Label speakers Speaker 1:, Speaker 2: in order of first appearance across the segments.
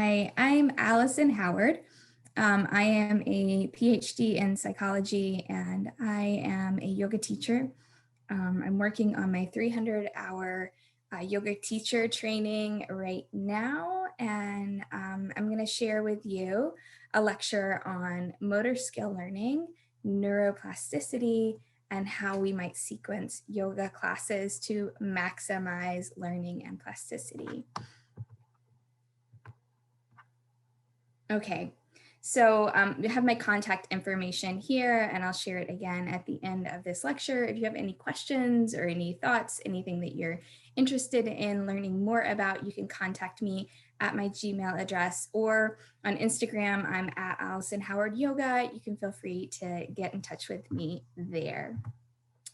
Speaker 1: Hi, I'm Allison Howard. I am a PhD in psychology and I am a yoga teacher. I'm working on my 300-hour yoga teacher training right now, and I'm going to share with you a lecture on motor skill learning, neuroplasticity, and how we might sequence yoga classes to maximize learning and plasticity. Okay, so you have my contact information here, and I'll share it again at the end of this lecture. If you have any questions or any thoughts, anything that you're interested in learning more about, you can contact me at my Gmail address, or on Instagram, I'm at Allison Howard Yoga. You can feel free to get in touch with me there.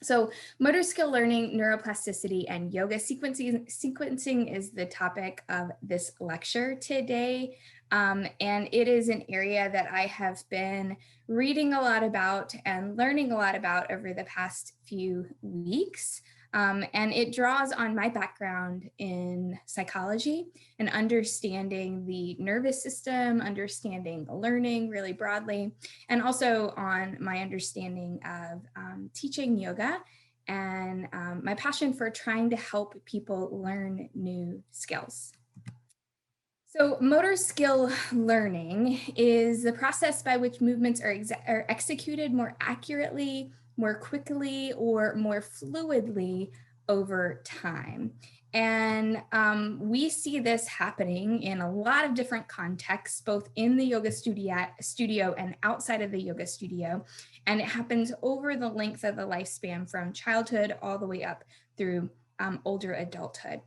Speaker 1: So motor skill learning, neuroplasticity, and yoga sequencing is the topic of this lecture today. And it is an area that I have been reading a lot about and learning a lot about over the past few weeks. And it draws on my background in psychology and understanding the nervous system, understanding learning really broadly, and also on my understanding of teaching yoga and my passion for trying to help people learn new skills. So motor skill learning is the process by which movements are executed more accurately, more quickly, or more fluidly over time. And we see this happening in a lot of different contexts, both in the yoga studio and outside of the yoga studio. And it happens over the length of the lifespan from childhood all the way up through older adulthood.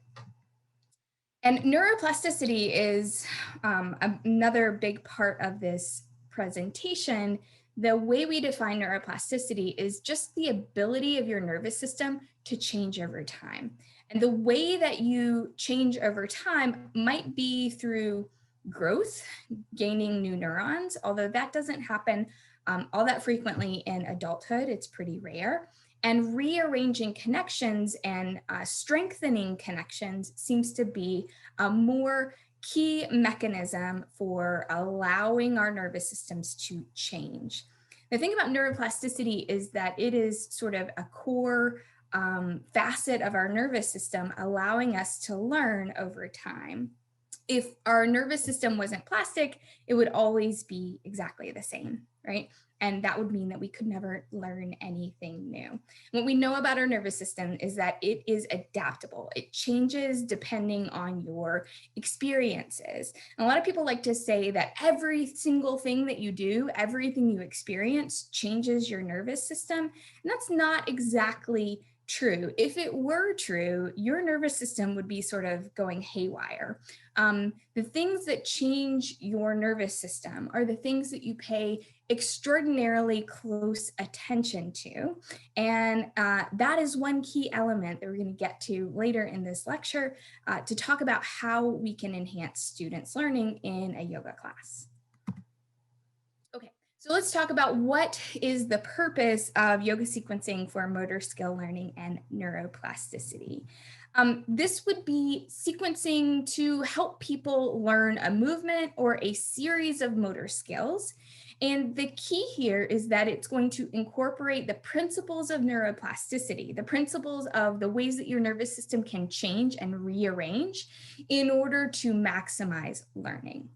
Speaker 1: And neuroplasticity is another big part of this presentation. The way we define neuroplasticity is just the ability of your nervous system to change over time. And the way that you change over time might be through growth, gaining new neurons, although that doesn't happen all that frequently in adulthood. It's pretty rare. And rearranging connections and strengthening connections seems to be a more key mechanism for allowing our nervous systems to change. The thing about neuroplasticity is that it is sort of a core facet of our nervous system, allowing us to learn over time. If our nervous system wasn't plastic, it would always be exactly the same, right? And that would mean that we could never learn anything new. What we know about our nervous system is that it is adaptable. It changes depending on your experiences. And a lot of people like to say that every single thing that you do, everything you experience changes your nervous system. And that's not exactly true. If it were true, your nervous system would be sort of going haywire. The things that change your nervous system are the things that you pay extraordinarily close attention to. And that is one key element that we're going to get to later in this lecture to talk about how we can enhance students' learning in a yoga class. Okay. So let's talk about what is the purpose of yoga sequencing for motor skill learning and neuroplasticity. This would be sequencing to help people learn a movement or a series of motor skills. And the key here is that it's going to incorporate the principles of neuroplasticity, the principles of the ways that your nervous system can change and rearrange in order to maximize learning.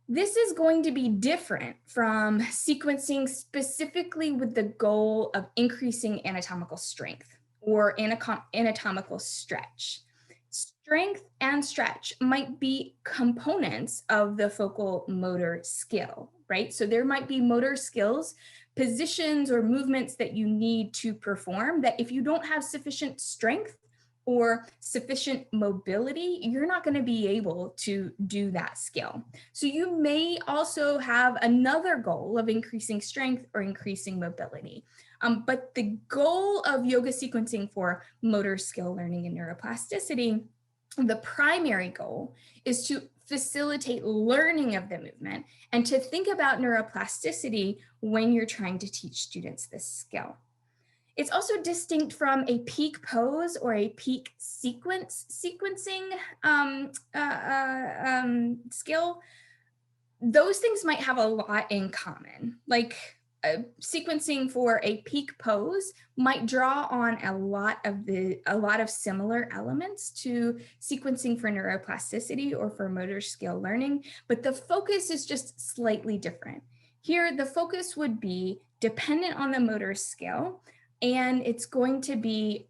Speaker 1: This is going to be different from sequencing specifically with the goal of increasing anatomical strength or anatomical stretch. Strength and stretch might be components of the focal motor skill, right? So there might be motor skills, positions, or movements that you need to perform that if you don't have sufficient strength or sufficient mobility, you're not going to be able to do that skill. So you may also have another goal of increasing strength or increasing mobility. But the goal of yoga sequencing for motor skill learning and neuroplasticity, the primary goal is to facilitate learning of the movement and to think about neuroplasticity when you're trying to teach students this skill. It's also distinct from a peak pose or a peak sequencing skill. Those things might have a lot in common. Like sequencing for a peak pose might draw on a lot of similar elements to sequencing for neuroplasticity or for motor skill learning, but the focus is just slightly different. Here, the focus would be dependent on the motor skill, and it's going to be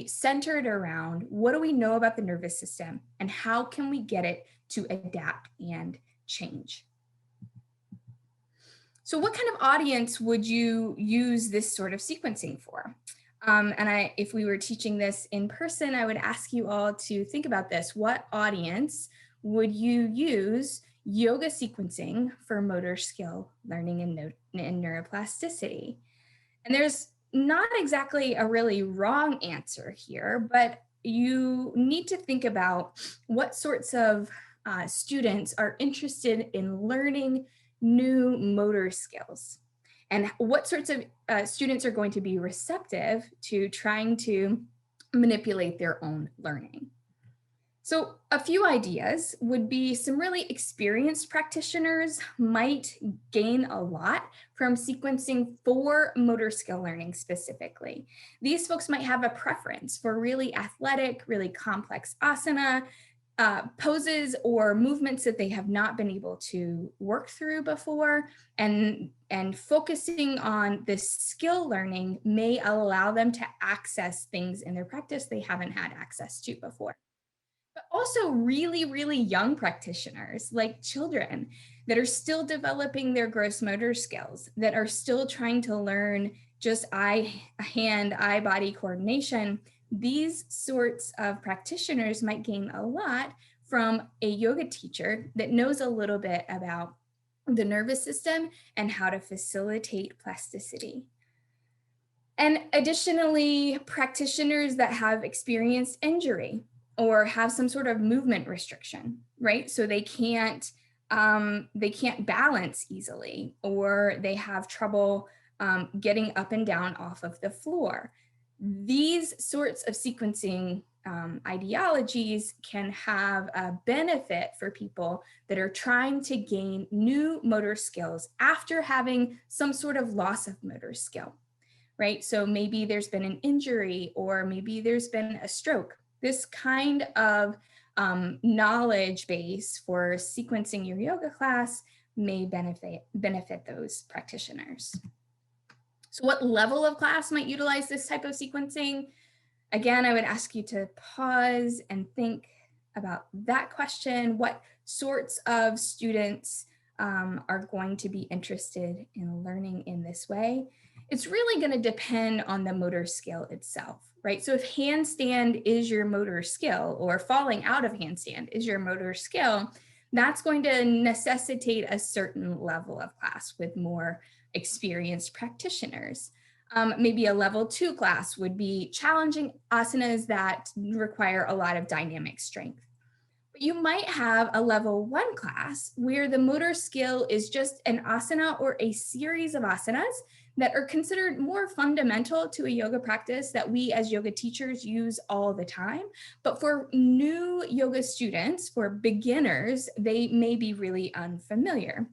Speaker 1: centered around what do we know about the nervous system and how can we get it to adapt and change. So what kind of audience would you use this sort of sequencing for? If we were teaching this in person, I would ask you all to think about this. What audience would you use yoga sequencing for motor skill learning and neuroplasticity? And there's not exactly a really wrong answer here, but you need to think about what sorts of students are interested in learning new motor skills and what sorts of students are going to be receptive to trying to manipulate their own learning. So a few ideas would be some really experienced practitioners might gain a lot from sequencing for motor skill learning specifically. These folks might have a preference for really athletic, really complex asana, poses or movements that they have not been able to work through before, and focusing on this skill learning may allow them to access things in their practice they haven't had access to before. But also really, really young practitioners like children that are still developing their gross motor skills, that are still trying to learn just eye-body coordination. These sorts of practitioners might gain a lot from a yoga teacher that knows a little bit about the nervous system and how to facilitate plasticity. And additionally, practitioners that have experienced injury or have some sort of movement restriction, right? So they can't balance easily, or they have trouble getting up and down off of the floor. These sorts of sequencing ideologies can have a benefit for people that are trying to gain new motor skills after having some sort of loss of motor skill, right? So maybe there's been an injury, or maybe there's been a stroke. This kind of knowledge base for sequencing your yoga class may benefit those practitioners. So what level of class might utilize this type of sequencing? Again, I would ask you to pause and think about that question. What sorts of students are going to be interested in learning in this way? It's really going to depend on the motor skill itself, right? So if handstand is your motor skill, or falling out of handstand is your motor skill, that's going to necessitate a certain level of class with more experienced practitioners. Maybe a level 2 class would be challenging asanas that require a lot of dynamic strength. But you might have a level 1 class where the motor skill is just an asana or a series of asanas that are considered more fundamental to a yoga practice that we as yoga teachers use all the time. But for new yoga students, for beginners, they may be really unfamiliar.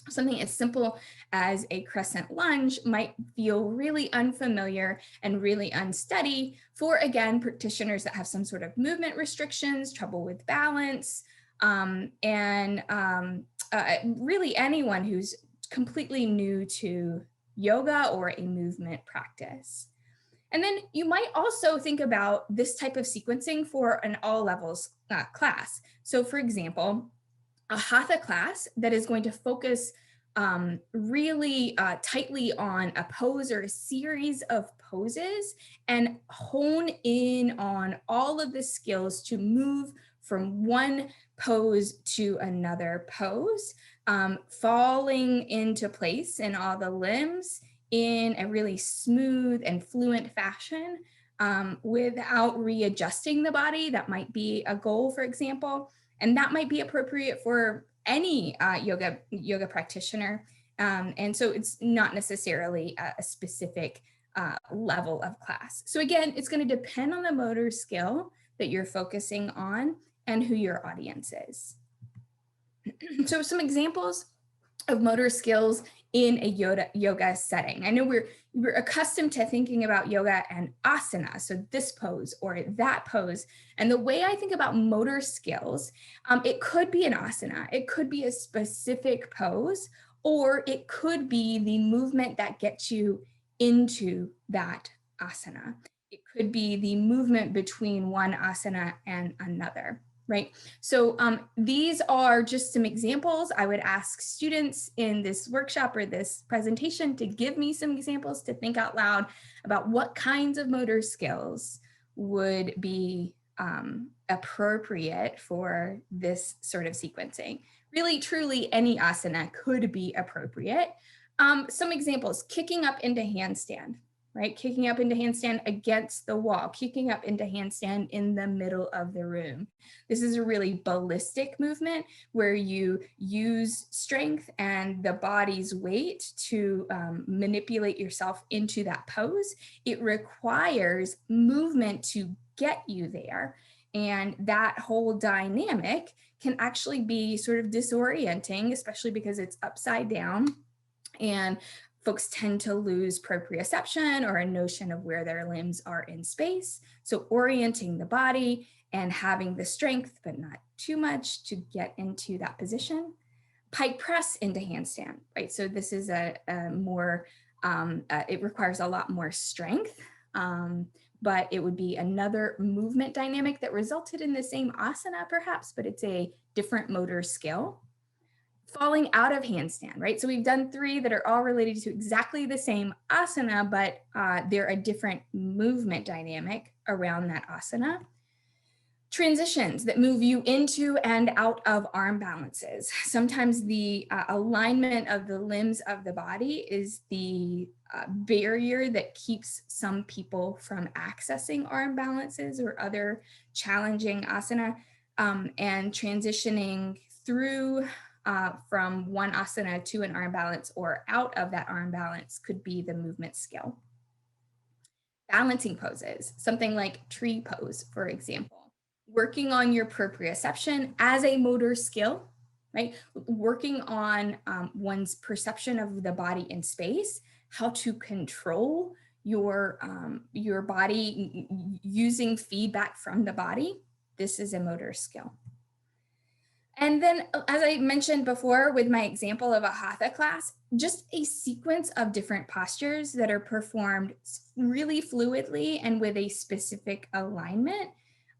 Speaker 1: Something as simple as a crescent lunge might feel really unfamiliar and really unsteady for, again, practitioners that have some sort of movement restrictions, trouble with balance, really anyone who's completely new to yoga or a movement practice. And then you might also think about this type of sequencing for an all levels class. So for example, a hatha class that is going to focus really tightly on a pose or a series of poses and hone in on all of the skills to move from one pose to another pose, falling into place in all the limbs in a really smooth and fluent fashion without readjusting the body. That might be a goal, for example. And that might be appropriate for any yoga practitioner. And so it's not necessarily a specific level of class. So again, it's going to depend on the motor skill that you're focusing on and who your audience is. So some examples of motor skills in a yoga setting. I know we're accustomed to thinking about yoga and asana, so this pose or that pose. And the way I think about motor skills, it could be an asana, it could be a specific pose, or it could be the movement that gets you into that asana. It could be the movement between one asana and another. Right. So these are just some examples. I would ask students in this workshop or this presentation to give me some examples, to think out loud about what kinds of motor skills would be appropriate for this sort of sequencing. Really, truly, any asana could be appropriate. Some examples: kicking up into handstand. Right? Kicking up into handstand against the wall, kicking up into handstand in the middle of the room. This is a really ballistic movement where you use strength and the body's weight to manipulate yourself into that pose. It requires movement to get you there. And that whole dynamic can actually be sort of disorienting, especially because it's upside down. And folks tend to lose proprioception or a notion of where their limbs are in space. So orienting the body and having the strength, but not too much, to get into that position. Pike press into handstand, right? So this is a more, it requires a lot more strength, but it would be another movement dynamic that resulted in the same asana perhaps, but it's a different motor skill. Falling out of handstand, right? So we've done 3 that are all related to exactly the same asana, but they're a different movement dynamic around that asana. Transitions that move you into and out of arm balances. Sometimes the alignment of the limbs of the body is the barrier that keeps some people from accessing arm balances or other challenging asana, and transitioning through from one asana to an arm balance or out of that arm balance could be the movement skill. Balancing poses, something like tree pose, for example. Working on your proprioception as a motor skill, right? Working on one's perception of the body in space, how to control your body using feedback from the body. This is a motor skill. And then, as I mentioned before with my example of a hatha class, just a sequence of different postures that are performed really fluidly and with a specific alignment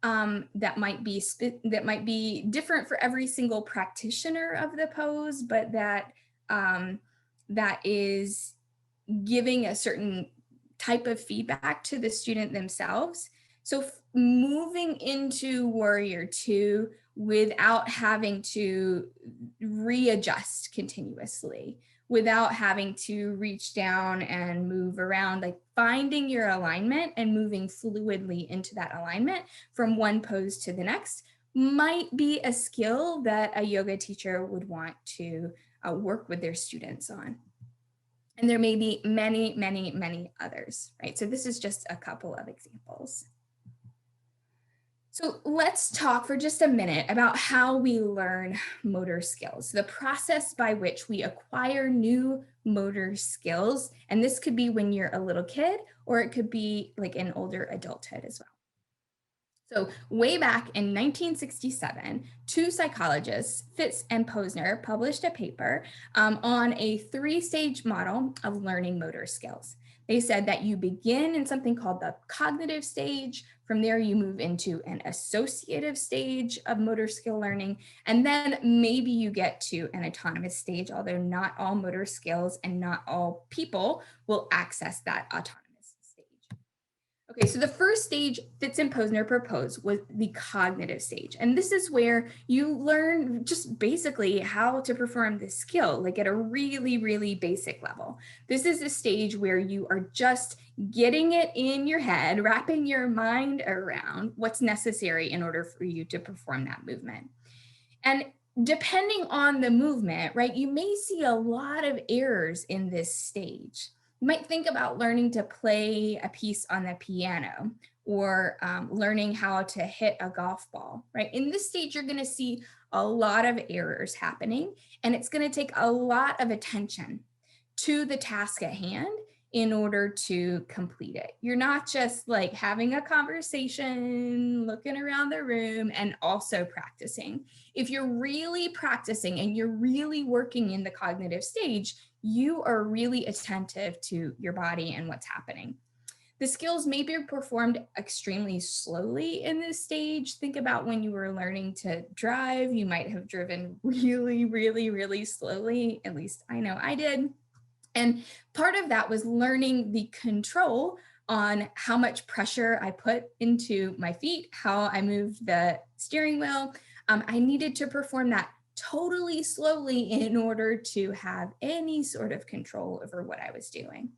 Speaker 1: that might be different for every single practitioner of the pose, but that that is giving a certain type of feedback to the student themselves. So moving into Warrior 2 without having to readjust continuously, without having to reach down and move around, like finding your alignment and moving fluidly into that alignment from one pose to the next might be a skill that a yoga teacher would want to work with their students on. And there may be many, many, many others, right? So this is just a couple of examples. So let's talk for just a minute about how we learn motor skills, the process by which we acquire new motor skills. And this could be when you're a little kid, or it could be like in older adulthood as well. So way back in 1967, 2 psychologists, Fitz and Posner, published a paper on a 3-stage model of learning motor skills. They said that you begin in something called the cognitive stage. From there, you move into an associative stage of motor skill learning, and then maybe you get to an autonomous stage, although not all motor skills and not all people will access that autonomous stage. Okay, so the first stage Fitz and Posner proposed was the cognitive stage. And this is where you learn just basically how to perform this skill, like at a really, really basic level. This is a stage where you are just getting it in your head, wrapping your mind around what's necessary in order for you to perform that movement. And depending on the movement, right, you may see a lot of errors in this stage. You might think about learning to play a piece on the piano, or learning how to hit a golf ball, right? In this stage, you're going to see a lot of errors happening, and it's going to take a lot of attention to the task at hand in order to complete it. You're not just like having a conversation, looking around the room, and also practicing. If you're really practicing and you're really working in the cognitive stage, you are really attentive to your body and what's happening. The skills may be performed extremely slowly in this stage. Think about when you were learning to drive, you might have driven really, really, really slowly. At least I know I did. And part of that was learning the control on how much pressure I put into my feet, how I moved the steering wheel. I needed to perform that totally slowly in order to have any sort of control over what I was doing.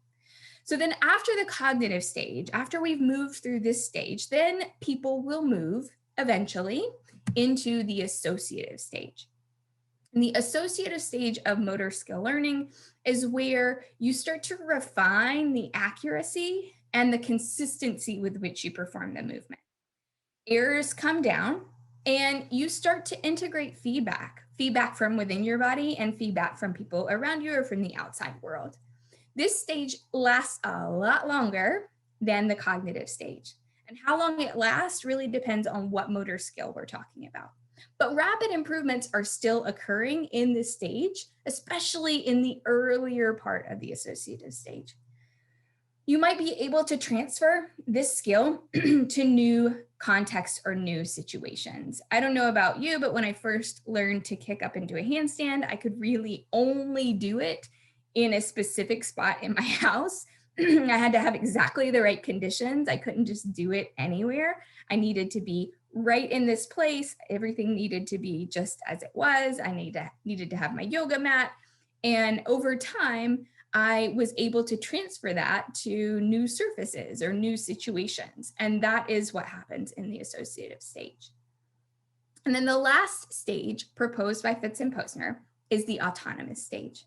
Speaker 1: So then after the cognitive stage, after we've moved through this stage, then people will move eventually into the associative stage. And the associative stage of motor skill learning is where you start to refine the accuracy and the consistency with which you perform the movement. Errors come down, and you start to integrate feedback from within your body and feedback from people around you or from the outside world. This stage lasts a lot longer than the cognitive stage. And how long it lasts really depends on what motor skill we're talking about. But rapid improvements are still occurring in this stage, especially in the earlier part of the associative stage. You might be able to transfer this skill to new contexts or new situations. I don't know about you, but when I first learned to kick up into a handstand, I could really only do it in a specific spot in my house. I had to have exactly the right conditions. I couldn't just do it anywhere. I needed to be right in this place. Everything needed to be just as it was. I needed to have my yoga mat. And over time, I was able to transfer that to new surfaces or new situations. And that is what happens in the associative stage. And then the last stage proposed by Fitz and Posner is the autonomous stage.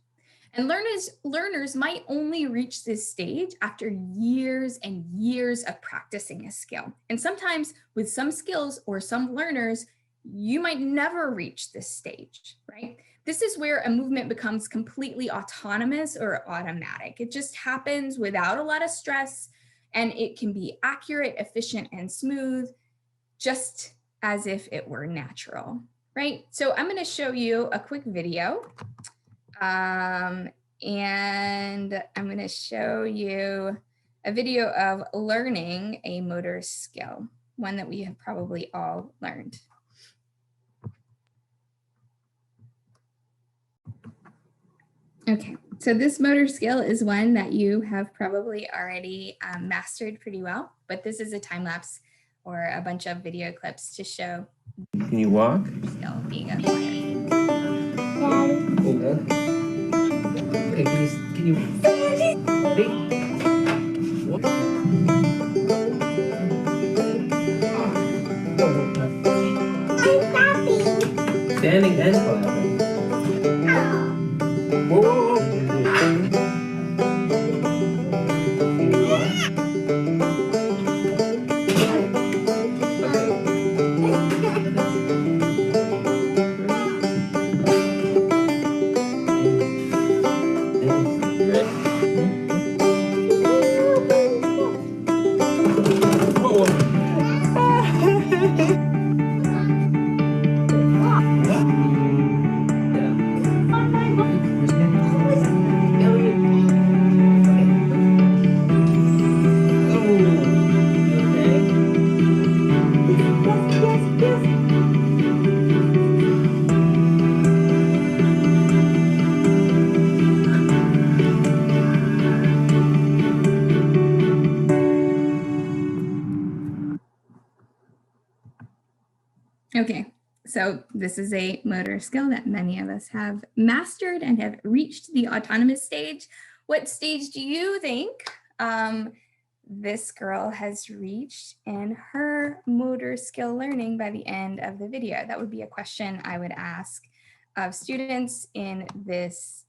Speaker 1: And learners might only reach this stage after years and years of practicing a skill. And sometimes with some skills or some learners, you might never reach this stage, right? This is where a movement becomes completely autonomous or automatic. It just happens without a lot of stress, and it can be accurate, efficient, and smooth, just as if it were natural, right? So I'm going to show you a quick video. And I'm going to show you a video of learning a motor skill, one that we have probably all learned. Okay, so this motor skill is one that you have probably already mastered pretty well, but this is a time lapse or a bunch of video clips to show.
Speaker 2: Can you walk?
Speaker 1: Skill being acquired.
Speaker 2: Okay, can you ready? What? Standing and clapping. Whoa, whoa, whoa.
Speaker 1: Okay, so this is a motor skill that many of us have mastered and have reached the autonomous stage. What stage do you think this girl has reached in her motor skill learning by the end of the video? That would be a question I would ask of students in this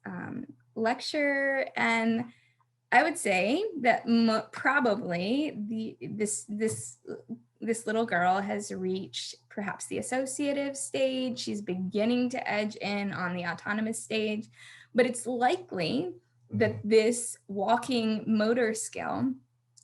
Speaker 1: lecture. And I would say that probably this little girl has reached perhaps the associative stage. She's beginning to edge in on the autonomous stage, but it's likely that this walking motor skill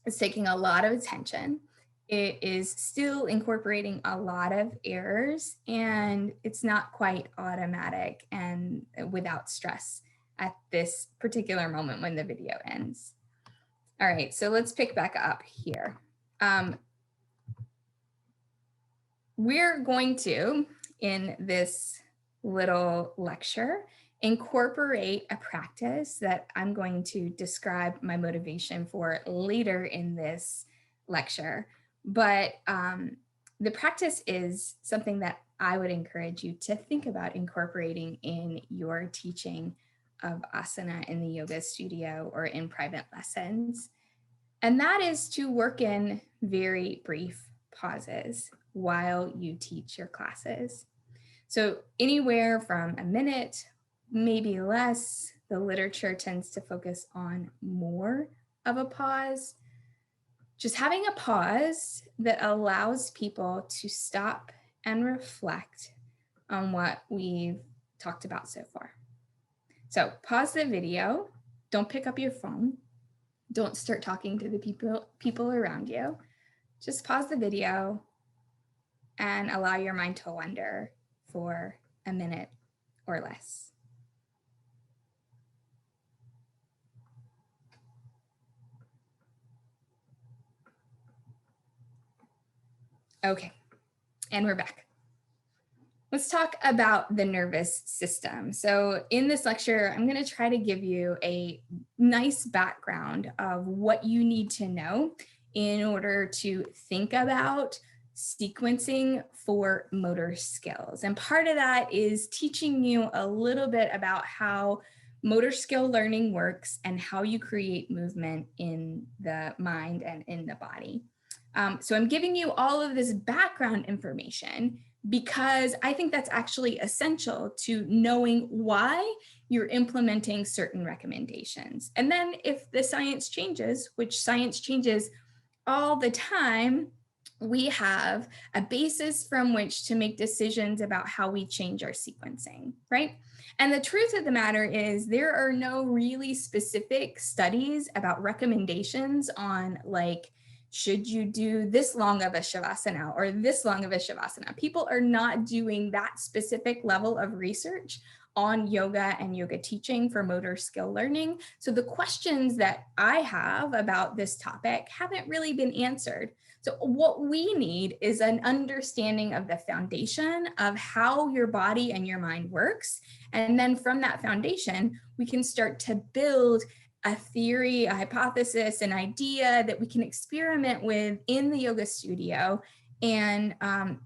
Speaker 1: is taking a lot of attention. It is still incorporating a lot of errors, and it's not quite automatic and without stress at this particular moment when the video ends. All right, so let's pick back up here. We're going to, in this little lecture, incorporate a practice that I'm going to describe my motivation for later in this lecture. But the practice is something that I would encourage you to think about incorporating in your teaching of asana in the yoga studio or in private lessons. And that is to work in very brief pauses while you teach your classes. So anywhere from a minute, maybe less. The literature tends to focus on more of a pause. Just having a pause that allows people to stop and reflect on what we've talked about so far. So pause the video, don't pick up your phone, don't start talking to the people around you. Just pause the video and allow your mind to wander for a minute or less. Okay, and we're back. Let's talk about the nervous system. So in this lecture, I'm going to try to give you a nice background of what you need to know in order to think about sequencing for motor skills. And part of that is teaching you a little bit about how motor skill learning works and how you create movement in the mind and in the body. So I'm giving you all of this background information because I think that's actually essential to knowing why you're implementing certain recommendations. And then if the science changes, which science changes all the time, we have a basis from which to make decisions about how we change our sequencing, right? And the truth of the matter is there are no really specific studies about recommendations on like, should you do this long of a shavasana or this long of a shavasana? People are not doing that specific level of research on yoga and yoga teaching for motor skill learning. So the questions that I have about this topic haven't really been answered. So what we need is an understanding of the foundation of how your body and your mind works. And then from that foundation, we can start to build a theory, a hypothesis, an idea that we can experiment with in the yoga studio and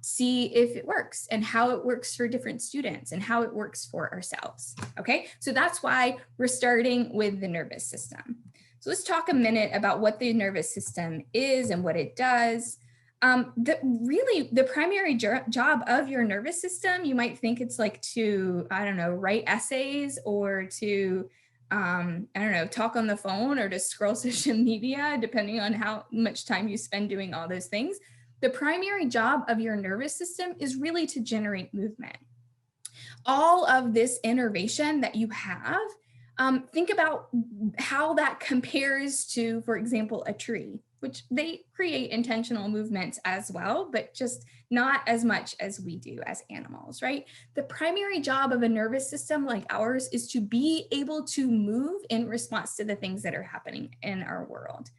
Speaker 1: see if it works and how it works for different students and how it works for ourselves. Okay, so that's why we're starting with the nervous system. So let's talk a minute about what the nervous system is and what it does. The primary job of your nervous system, you might think it's like to, I don't know, write essays or to I don't know, talk on the phone or to scroll social media, depending on how much time you spend doing all those things. The primary job of your nervous system is really to generate movement. All of this innervation that you have, think about how that compares to, for example, a tree, which they create intentional movements as well, but just not as much as we do as animals, right? The primary job of a nervous system like ours is to be able to move in response to the things that are happening in our world.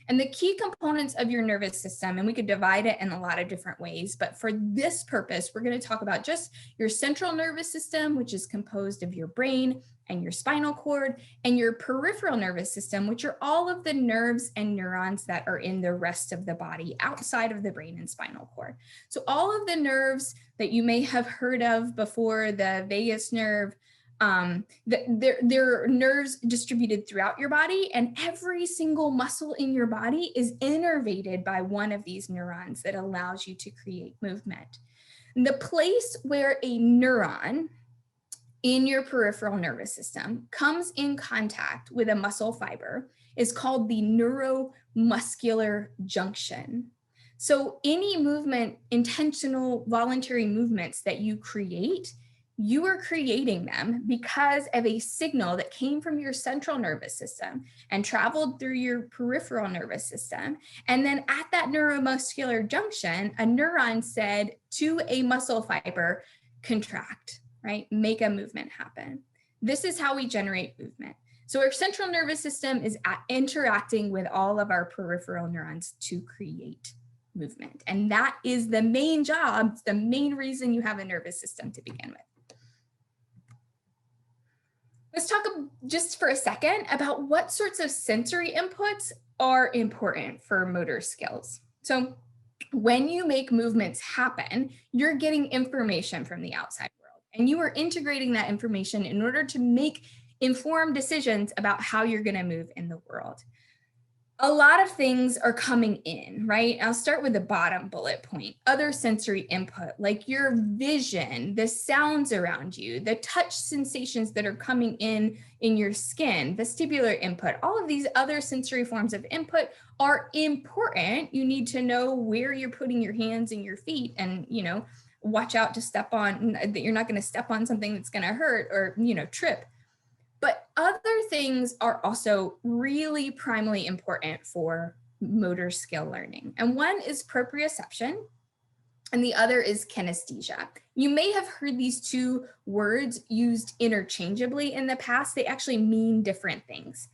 Speaker 1: And the key components of your nervous system, and we could divide it in a lot of different ways, but for this purpose, we're going to talk about just your central nervous system, which is composed of your brain and your spinal cord, and your peripheral nervous system, which are all of the nerves and neurons that are in the rest of the body outside of the brain and spinal cord. So all of the nerves that you may have heard of before, the vagus nerve, there are nerves distributed throughout your body, and every single muscle in your body is innervated by one of these neurons that allows you to create movement. And the place where a neuron in your peripheral nervous system comes in contact with a muscle fiber is called the neuromuscular junction. So any movement, intentional, voluntary movements that you create, you are creating them because of a signal that came from your central nervous system and traveled through your peripheral nervous system. And then at that neuromuscular junction, a neuron said to a muscle fiber, contract, right? Make a movement happen. This is how we generate movement. So our central nervous system is interacting with all of our peripheral neurons to create movement. And that is the main job, the main reason you have a nervous system to begin with. Let's talk just for a second about what sorts of sensory inputs are important for motor skills. So when you make movements happen, you're getting information from the outside world, and you are integrating that information in order to make informed decisions about how you're going to move in the world. A lot of things are coming in, right? I'll start with the bottom bullet point. Other sensory input, like your vision, the sounds around you, the touch sensations that are coming in your skin, vestibular input, all of these other sensory forms of input are important. You need to know where you're putting your hands and your feet, and, watch out to step on, that you're not going to step on something that's going to hurt or, trip. But other things are also really primally important for motor skill learning. And one is proprioception, and the other is kinesthesia. You may have heard these two words used interchangeably in the past. They actually mean different things.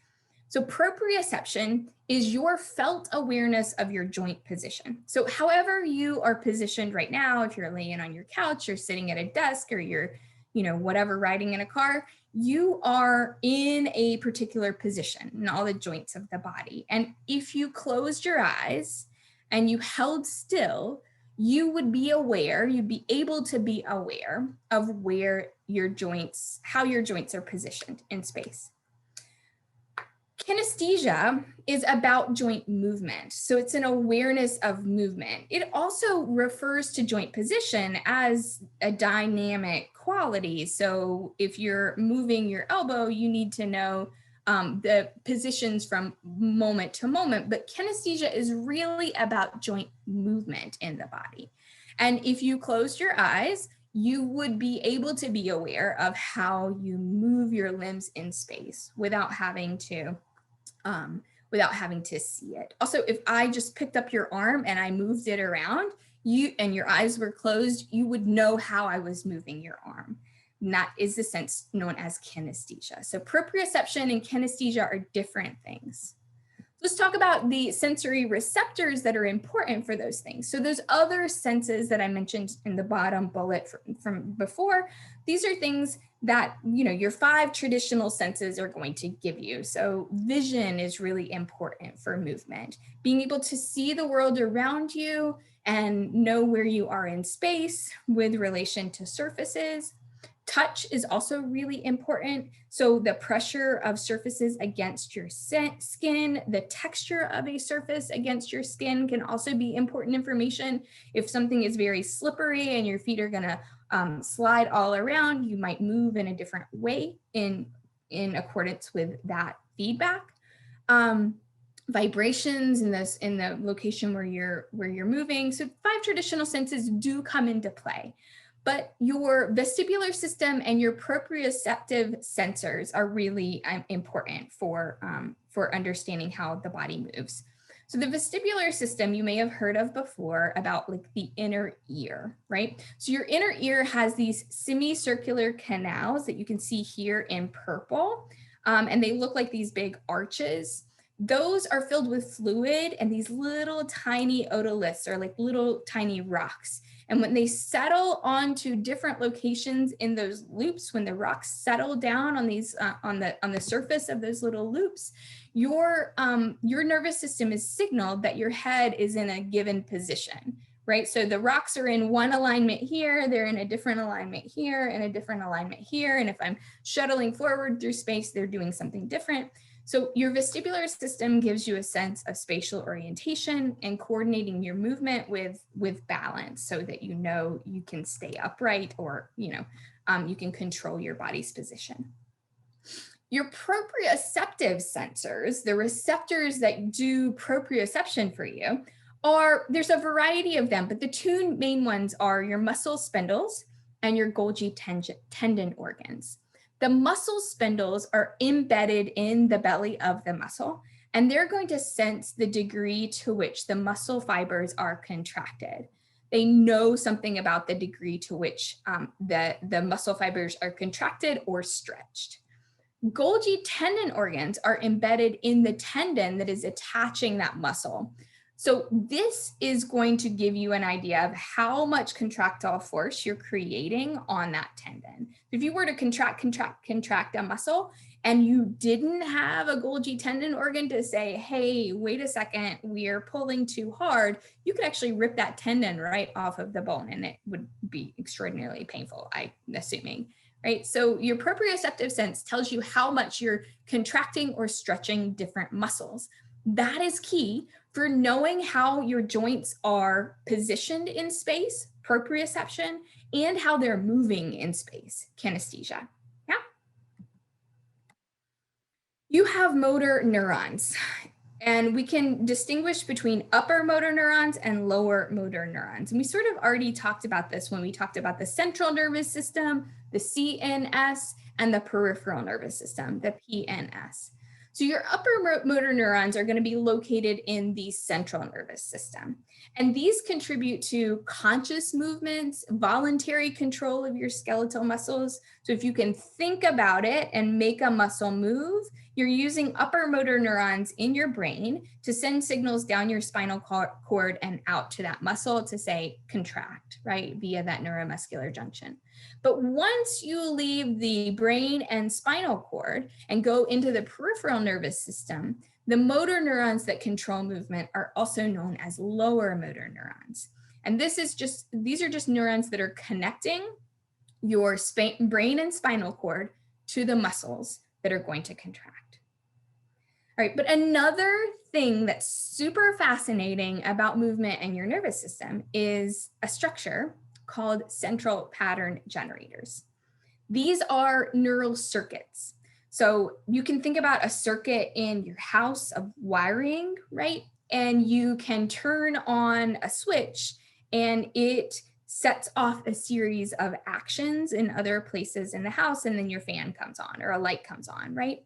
Speaker 1: So proprioception is your felt awareness of your joint position. So however you are positioned right now, if you're laying on your couch, you're sitting at a desk, or you're, whatever, riding in a car, you are in a particular position in all the joints of the body. And if you closed your eyes and you held still, you would be aware, you'd be able to be aware of where your joints, how your joints are positioned in space. Kinesthesia is about joint movement. So it's an awareness of movement. It also refers to joint position as a dynamic quality. So if you're moving your elbow, you need to know the positions from moment to moment. But kinesthesia is really about joint movement in the body. And if you closed your eyes, you would be able to be aware of how you move your limbs in space without having to see it. Also, if I just picked up your arm and I moved it around, and your eyes were closed, you would know how I was moving your arm. And that is the sense known as kinesthesia. So proprioception and kinesthesia are different things. Let's talk about the sensory receptors that are important for those things. So those other senses that I mentioned in the bottom bullet from before, these are things that, your 5 traditional senses are going to give you. So vision is really important for movement. Being able to see the world around you and know where you are in space with relation to surfaces. Touch is also really important. So the pressure of surfaces against your skin, the texture of a surface against your skin can also be important information. If something is very slippery and your feet are going to slide all around, you might move in a different way in accordance with that feedback. Vibrations in the location where you're moving. So 5 traditional senses do come into play. But your vestibular system and your proprioceptive sensors are really important for understanding how the body moves. So the vestibular system you may have heard of before, about like the inner ear, right? So your inner ear has these semicircular canals that you can see here in purple, and they look like these big arches. Those are filled with fluid and these little tiny otoliths, or like little tiny rocks. And when they settle onto different locations in those loops, when the rocks settle down on these on the surface of those little loops, your nervous system is signaled that your head is in a given position, right? So the rocks are in one alignment here, they're in a different alignment here, and a different alignment here. And if I'm shuttling forward through space, they're doing something different. So your vestibular system gives you a sense of spatial orientation and coordinating your movement with balance, so that you can stay upright, or you can control your body's position. Your proprioceptive sensors, the receptors that do proprioception for you, there's a variety of them, but the two main ones are your muscle spindles and your Golgi tendon organs. The muscle spindles are embedded in the belly of the muscle, and they're going to sense the degree to which the muscle fibers are contracted. They know something about the degree to which the muscle fibers are contracted or stretched. Golgi tendon organs are embedded in the tendon that is attaching that muscle. So this is going to give you an idea of how much contractile force you're creating on that tendon. If you were to contract a muscle and you didn't have a Golgi tendon organ to say, hey, wait a second, we're pulling too hard, you could actually rip that tendon right off of the bone and it would be extraordinarily painful, I'm assuming. Right? So your proprioceptive sense tells you how much you're contracting or stretching different muscles. That is key for knowing how your joints are positioned in space, proprioception, and how they're moving in space, kinesthesia. Yeah. You have motor neurons. And we can distinguish between upper motor neurons and lower motor neurons. And we sort of already talked about this when we talked about the central nervous system, the CNS, and the peripheral nervous system, the PNS. So your upper motor neurons are going to be located in the central nervous system. And these contribute to conscious movements, voluntary control of your skeletal muscles. So if you can think about it and make a muscle move, you're using upper motor neurons in your brain to send signals down your spinal cord and out to that muscle to say contract, right, via that neuromuscular junction. But once you leave the brain and spinal cord and go into the peripheral nervous system, the motor neurons that control movement are also known as lower motor neurons. And these are just neurons that are connecting your brain and spinal cord to the muscles that are going to contract. All right, but another thing that's super fascinating about movement and your nervous system is a structure called central pattern generators. These are neural circuits. So you can think about a circuit in your house of wiring, right? And you can turn on a switch and it sets off a series of actions in other places in the house, and then your fan comes on or a light comes on, right?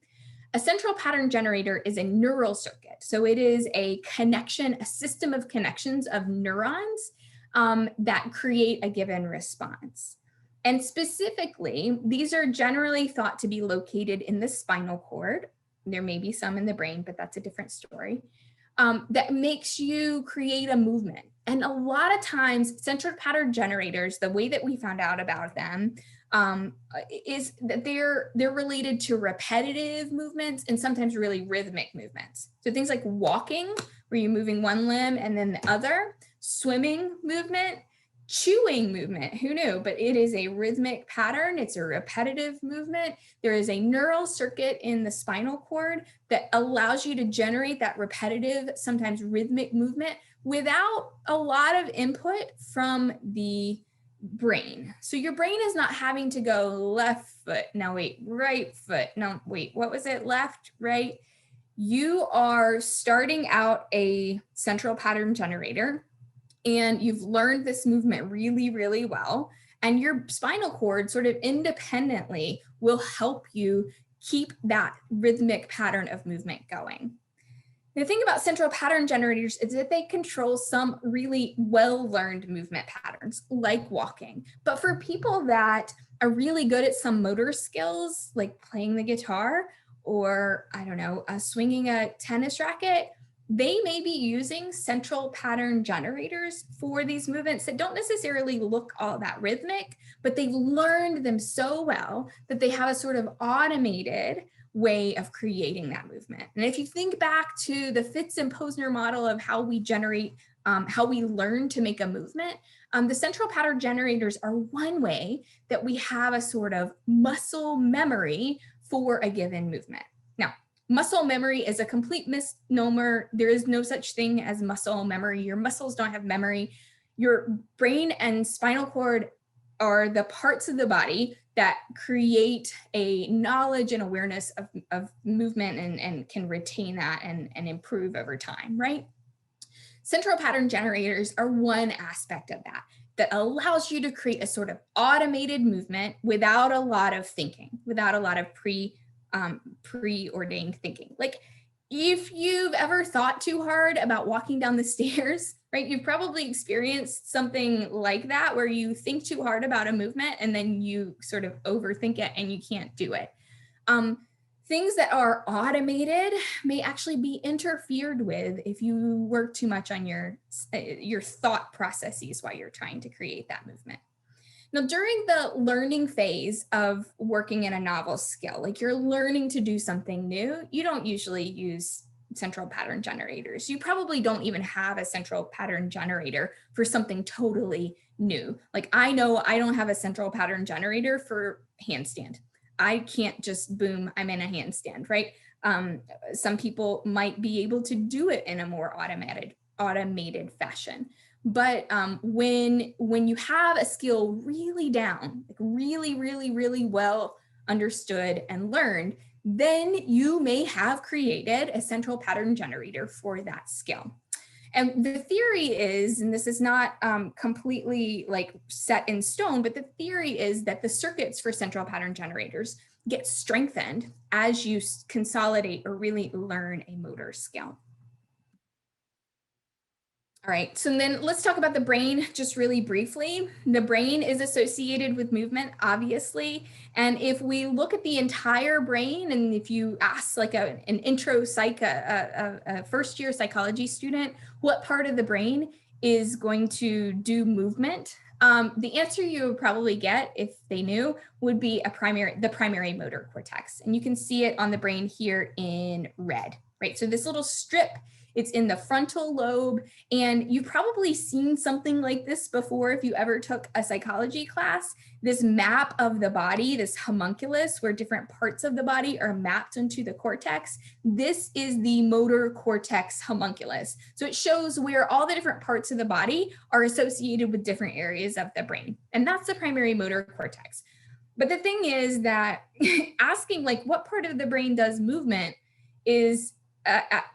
Speaker 1: A central pattern generator is a neural circuit. So it is a connection, a system of connections of neurons that create a given response. And specifically, these are generally thought to be located in the spinal cord. There may be some in the brain, but that's a different story. That makes you create a movement. And a lot of times, central pattern generators, the way that we found out about them is that they're related to repetitive movements and sometimes really rhythmic movements. So things like walking, where you're moving one limb and then the other, swimming movement, chewing movement, who knew, but it is a rhythmic pattern. It's a repetitive movement. There is a neural circuit in the spinal cord that allows you to generate that repetitive, sometimes rhythmic movement without a lot of input from the brain. So your brain is not having to go left foot, now wait, right foot, no, wait, what was it, left, right? You are starting out a central pattern generator and you've learned this movement really, really well. And your spinal cord sort of independently will help you keep that rhythmic pattern of movement going. The thing about central pattern generators is that they control some really well-learned movement patterns, like walking. But for people that are really good at some motor skills, like playing the guitar or, I don't know, swinging a tennis racket, they may be using central pattern generators for these movements that don't necessarily look all that rhythmic, but they've learned them so well that they have a sort of automated way of creating that movement. And if you think back to the Fitz and Posner model of how we generate, how we learn to make a movement, the central pattern generators are one way that we have a sort of muscle memory for a given movement. Now, muscle memory is a complete misnomer. There is no such thing as muscle memory. Your muscles don't have memory. Your brain and spinal cord are the parts of the body that create a knowledge and awareness of movement and can retain that and improve over time, right? Central pattern generators are one aspect of that allows you to create a sort of automated movement without a lot of thinking, without a lot of preordained thinking. Like if you've ever thought too hard about walking down the stairs, right, you've probably experienced something like that where you think too hard about a movement and then you sort of overthink it and you can't do it. Things that are automated may actually be interfered with if you work too much on your thought processes while you're trying to create that movement. Now, during the learning phase of working in a novel skill, like you're learning to do something new, you don't usually use central pattern generators. You probably don't even have a central pattern generator for something totally new. Like I know I don't have a central pattern generator for handstand. I can't just boom, I'm in a handstand, right? Some people might be able to do it in a more automated fashion. But when you have a skill really down, like really well understood and learned, then you may have created a central pattern generator for that skill. And the theory is, and this is not completely like set in stone, but the theory is that the circuits for central pattern generators get strengthened as you consolidate or really learn a motor skill. All right, so then let's talk about the brain just really briefly. The brain is associated with movement, obviously. And if we look at the entire brain, and if you ask like an intro psych, a first year psychology student, what part of the brain is going to do movement? The answer you would probably get if they knew would be the primary motor cortex. And you can see it on the brain here in red, right? So this little strip, it's in the frontal lobe, and you've probably seen something like this before if you ever took a psychology class. This map of the body, this homunculus where different parts of the body are mapped into the cortex. This is the motor cortex homunculus. So it shows where all the different parts of the body are associated with different areas of the brain. And that's the primary motor cortex. But the thing is that asking like what part of the brain does movement is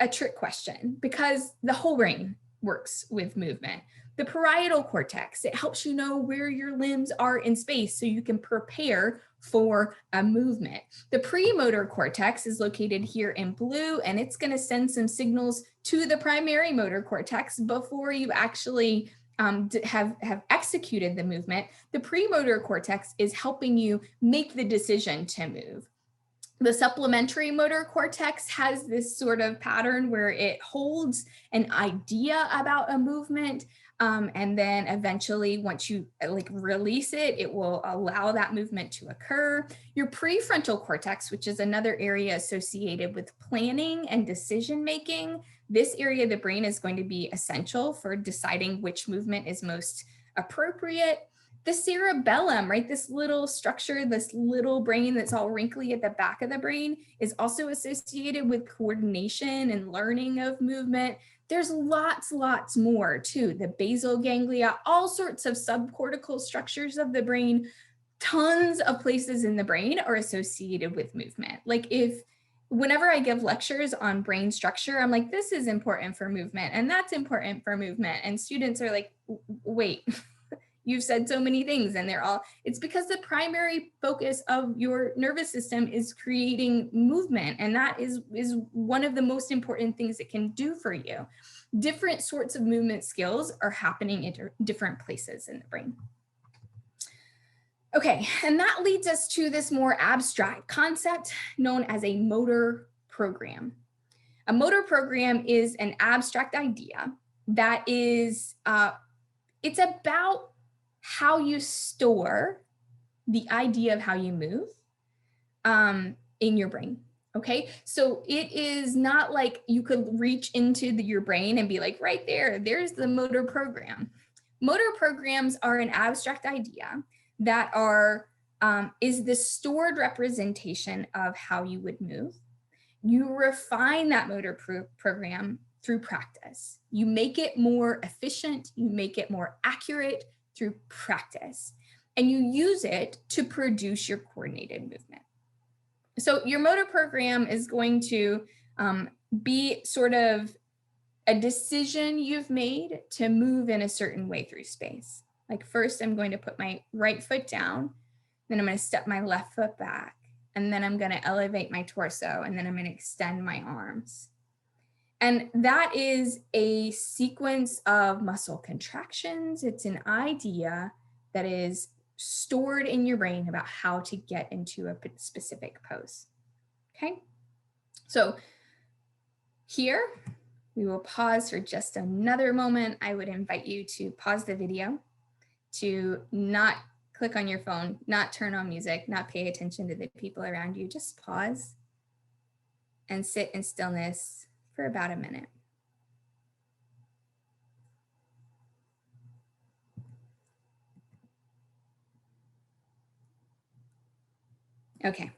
Speaker 1: a trick question, because the whole brain works with movement. The parietal cortex, it helps you know where your limbs are in space so you can prepare for a movement. The premotor cortex is located here in blue, and it's going to send some signals to the primary motor cortex before you actually have executed the movement. The premotor cortex is helping you make the decision to move. The supplementary motor cortex has this sort of pattern where it holds an idea about a movement, and then eventually once you like release it, it will allow that movement to occur. Your prefrontal cortex, which is another area associated with planning and decision making, this area of the brain is going to be essential for deciding which movement is most appropriate. The cerebellum, right, this little structure, this little brain that's all wrinkly at the back of the brain, is also associated with coordination and learning of movement. There's lots more too. The basal ganglia, all sorts of subcortical structures of the brain, tons of places in the brain are associated with movement. Like whenever I give lectures on brain structure, I'm like, this is important for movement and that's important for movement. And students are like, wait, you've said so many things, and it's because the primary focus of your nervous system is creating movement. And that is one of the most important things it can do for you. Different sorts of movement skills are happening in different places in the brain. Okay, and that leads us to this more abstract concept known as a motor program. A motor program is an abstract idea that is, it's about how you store the idea of how you move in your brain. Okay, so it is not like you could reach into your brain and be like, right there's the motor program. Motor programs are an abstract idea that is the stored representation of how you would move. You refine that motor program through practice. You make it more efficient, you make it more accurate through practice. and you use it to produce your coordinated movement. So your motor program is going to be sort of a decision you've made to move in a certain way through space. Like first, I'm going to put my right foot down, then I'm going to step my left foot back, and then I'm going to elevate my torso, and then I'm going to extend my arms. And that is a sequence of muscle contractions. It's an idea that is stored in your brain about how to get into a specific pose. Okay, so here we will pause for just another moment. I would invite you to pause the video, to not click on your phone, not turn on music, not pay attention to the people around you. Just pause and sit in stillness for about a minute. Okay,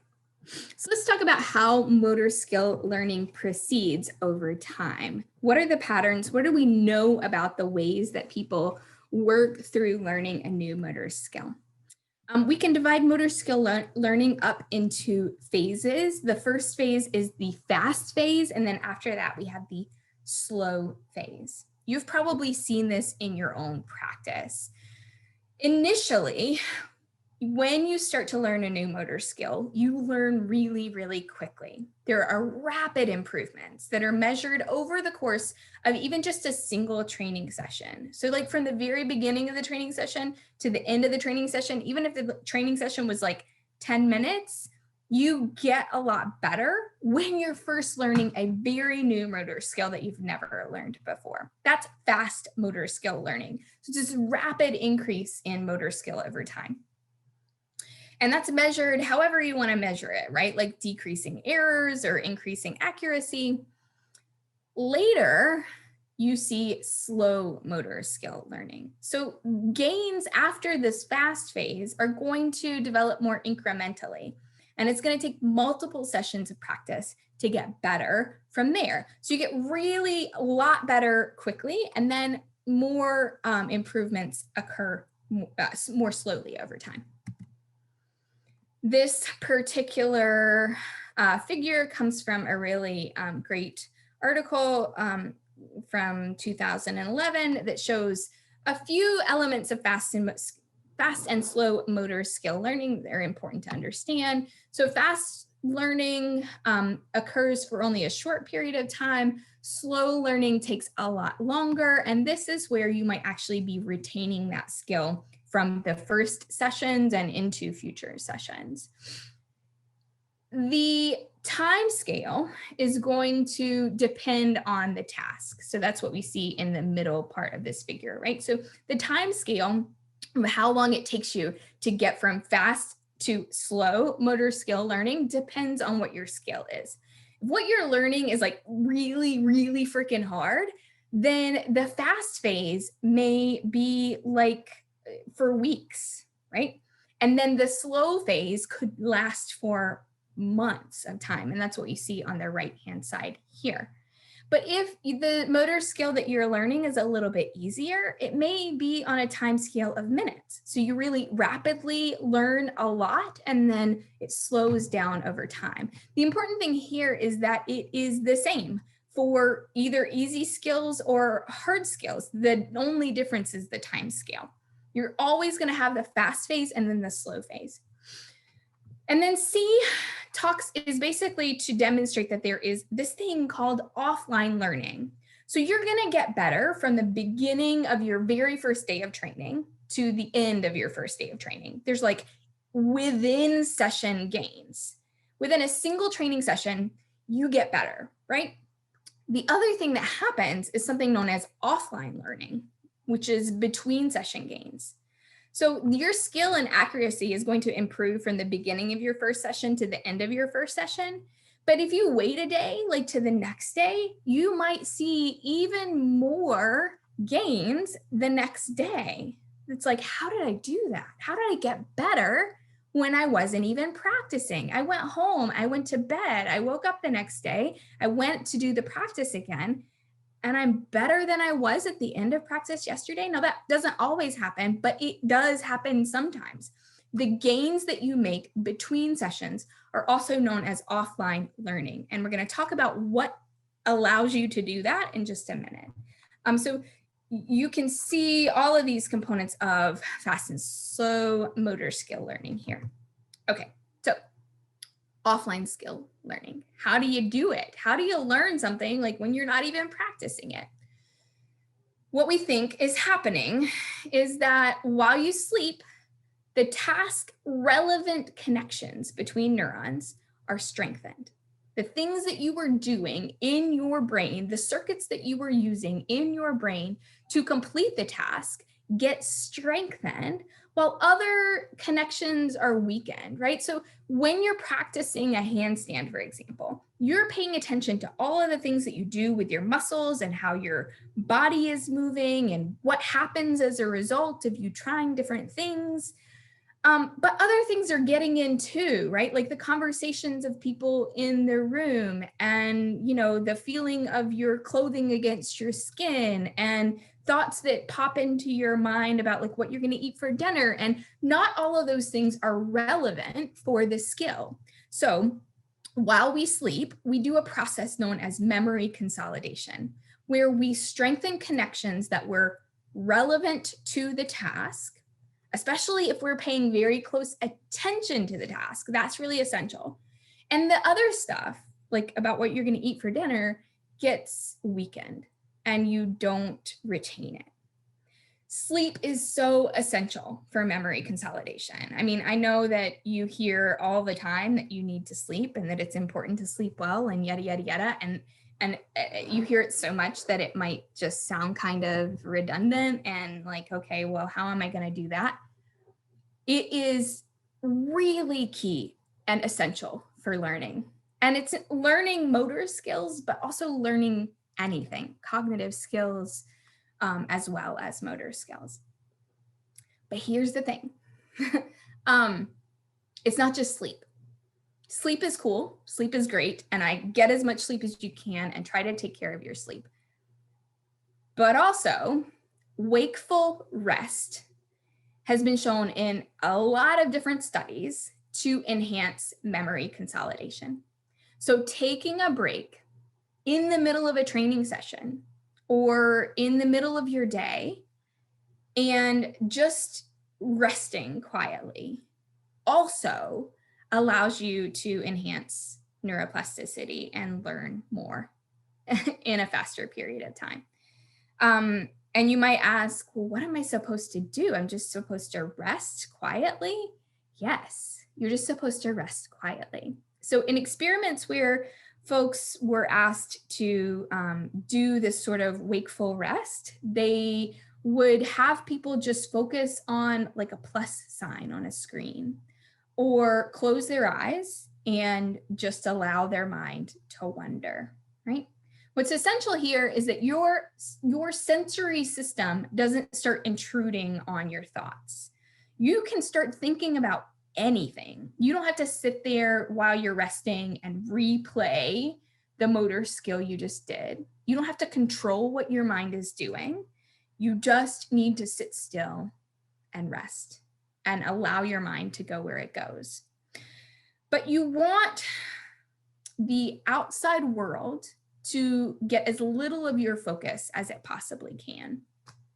Speaker 1: so let's talk about how motor skill learning proceeds over time. What are the patterns? What do we know about the ways that people work through learning a new motor skill? We can divide motor skill learning up into phases. The first phase is the fast phase, and then after that, we have the slow phase. You've probably seen this in your own practice. Initially, when you start to learn a new motor skill, you learn really, really quickly. There are rapid improvements that are measured over the course of even just a single training session. So like from the very beginning of the training session to the end of the training session, even if the training session was like 10 minutes, you get a lot better when you're first learning a very new motor skill that you've never learned before. That's fast motor skill learning. So it's this rapid increase in motor skill over time. And that's measured however you want to measure it, right? Like decreasing errors or increasing accuracy. Later, you see slow motor skill learning. So gains after this fast phase are going to develop more incrementally. And it's going to take multiple sessions of practice to get better from there. So you get really a lot better quickly, and then more improvements occur more slowly over time. This particular figure comes from a really great article from 2011 that shows a few elements of fast and slow motor skill learning that are important to understand. So fast learning occurs for only a short period of time. Slow learning takes a lot longer, and this is where you might actually be retaining that skill from the first sessions and into future sessions. The time scale is going to depend on the task. So that's what we see in the middle part of this figure, right? So the time scale of how long it takes you to get from fast to slow motor skill learning depends on what your skill is. If what you're learning is like really, really freaking hard, then the fast phase may be like for weeks, right? And then the slow phase could last for months of time. And that's what you see on the right-hand side here. But if the motor skill that you're learning is a little bit easier, it may be on a time scale of minutes. So you really rapidly learn a lot, and then it slows down over time. The important thing here is that it is the same for either easy skills or hard skills. The only difference is the time scale. You're always going to have the fast phase and then the slow phase. And then C is basically to demonstrate that there is this thing called offline learning. So you're going to get better from the beginning of your very first day of training to the end of your first day of training. There's like within session gains. Within a single training session, you get better, right? The other thing that happens is something known as offline learning, which is between session gains. So your skill and accuracy is going to improve from the beginning of your first session to the end of your first session. But if you wait a day, like to the next day, you might see even more gains the next day. It's like, how did I do that? How did I get better when I wasn't even practicing? I went home, I went to bed, I woke up the next day, I went to do the practice again, and I'm better than I was at the end of practice yesterday. Now, that doesn't always happen, but it does happen sometimes. The gains that you make between sessions are also known as offline learning. And we're going to talk about what allows you to do that in just a minute. So you can see all of these components of fast and slow motor skill learning here. Okay, so offline skill learning. How do you do it? How do you learn something like when you're not even practicing it? What we think is happening is that while you sleep, the task relevant connections between neurons are strengthened. The things that you were doing in your brain, the circuits that you were using in your brain to complete the task get strengthened while other connections are weakened, right? So when you're practicing a handstand, for example, you're paying attention to all of the things that you do with your muscles and how your body is moving and what happens as a result of you trying different things. But other things are getting in too, right? Like the conversations of people in the room and, you know, the feeling of your clothing against your skin and thoughts that pop into your mind about like what you're going to eat for dinner. And not all of those things are relevant for the skill. So while we sleep, we do a process known as memory consolidation, where we strengthen connections that were relevant to the task, especially if we're paying very close attention to the task. That's really essential. And the other stuff, like about what you're going to eat for dinner, gets weakened and you don't retain it. Sleep is so essential for memory consolidation. I mean, I know that you hear all the time that you need to sleep and that it's important to sleep well and yada, yada, yada. And you hear it so much that it might just sound kind of redundant and like, okay, well, how am I going to do that? It is really key and essential for learning. And it's learning motor skills, but also learning anything, cognitive skills, as well as motor skills. But here's the thing. It's not just sleep. Sleep is cool. Sleep is great. And I get as much sleep as you can and try to take care of your sleep. But also, wakeful rest has been shown in a lot of different studies to enhance memory consolidation. So taking a break in the middle of a training session or in the middle of your day and just resting quietly also allows you to enhance neuroplasticity and learn more in a faster period of time. And you might ask, well, what am I supposed to do? I'm just supposed to rest quietly? Yes, you're just supposed to rest quietly. So in experiments where folks were asked to do this sort of wakeful rest, they would have people just focus on like a plus sign on a screen or close their eyes and just allow their mind to wander, right? What's essential here is that your sensory system doesn't start intruding on your thoughts. You can start thinking about anything. You don't have to sit there while you're resting and replay the motor skill you just did. You don't have to control what your mind is doing. You just need to sit still and rest and allow your mind to go where it goes. But you want the outside world to get as little of your focus as it possibly can.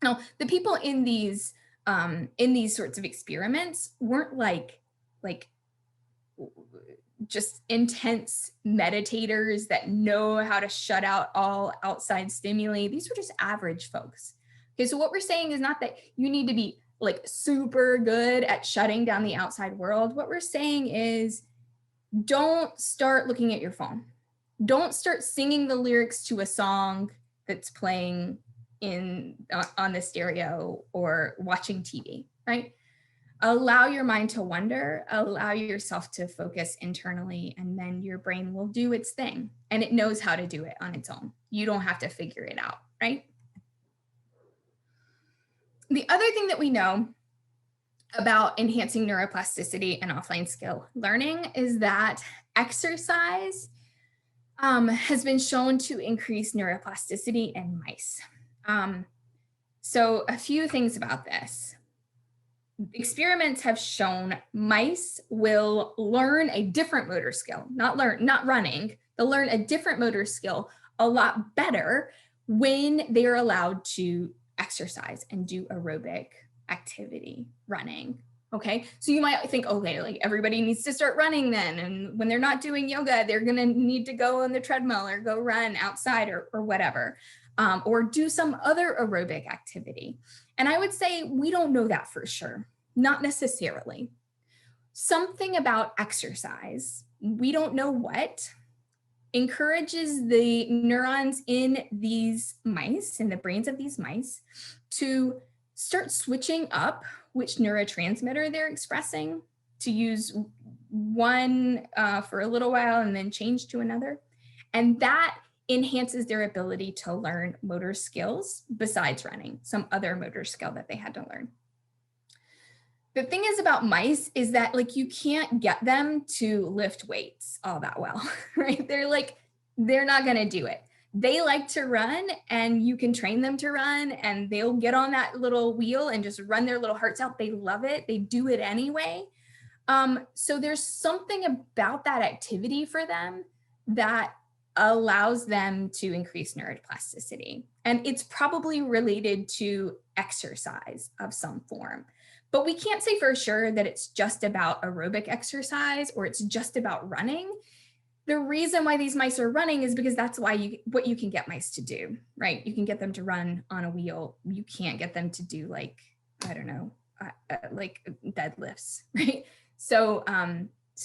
Speaker 1: Now, the people in these sorts of experiments weren't like just intense meditators that know how to shut out all outside stimuli. These were just average folks. Okay, so what we're saying is not that you need to be like super good at shutting down the outside world. What we're saying is don't start looking at your phone. Don't start singing the lyrics to a song that's playing on the stereo or watching TV, right? Allow your mind to wander, allow yourself to focus internally, and then your brain will do its thing and it knows how to do it on its own. You don't have to figure it out, right? The other thing that we know about enhancing neuroplasticity and offline skill learning is that exercise has been shown to increase neuroplasticity in mice. So a few things about this. Experiments have shown mice will learn a different motor skill, not running, they'll learn a different motor skill a lot better when they are allowed to exercise and do aerobic activity, running. Okay, so you might think, okay, like everybody needs to start running then. And when they're not doing yoga, they're gonna need to go on the treadmill or go run outside or whatever, or do some other aerobic activity. And I would say we don't know that for sure, not necessarily. Something about exercise, we don't know what, encourages the neurons in these mice, in the brains of these mice, to start switching up which neurotransmitter they're expressing, to use one for a little while and then change to another. And that enhances their ability to learn motor skills besides running, some other motor skill that they had to learn. The thing is about mice is that like you can't get them to lift weights all that well, right? They're not going to do it. They like to run, and you can train them to run, and they'll get on that little wheel and just run their little hearts out. They love it. They do it anyway. So there's something about that activity for them that allows them to increase neuroplasticity. And it's probably related to exercise of some form. But we can't say for sure that it's just about aerobic exercise or it's just about running. The reason why these mice are running is because that's what you can get mice to do, right? You can get them to run on a wheel. You can't get them to do like, I don't know, like deadlifts, right? So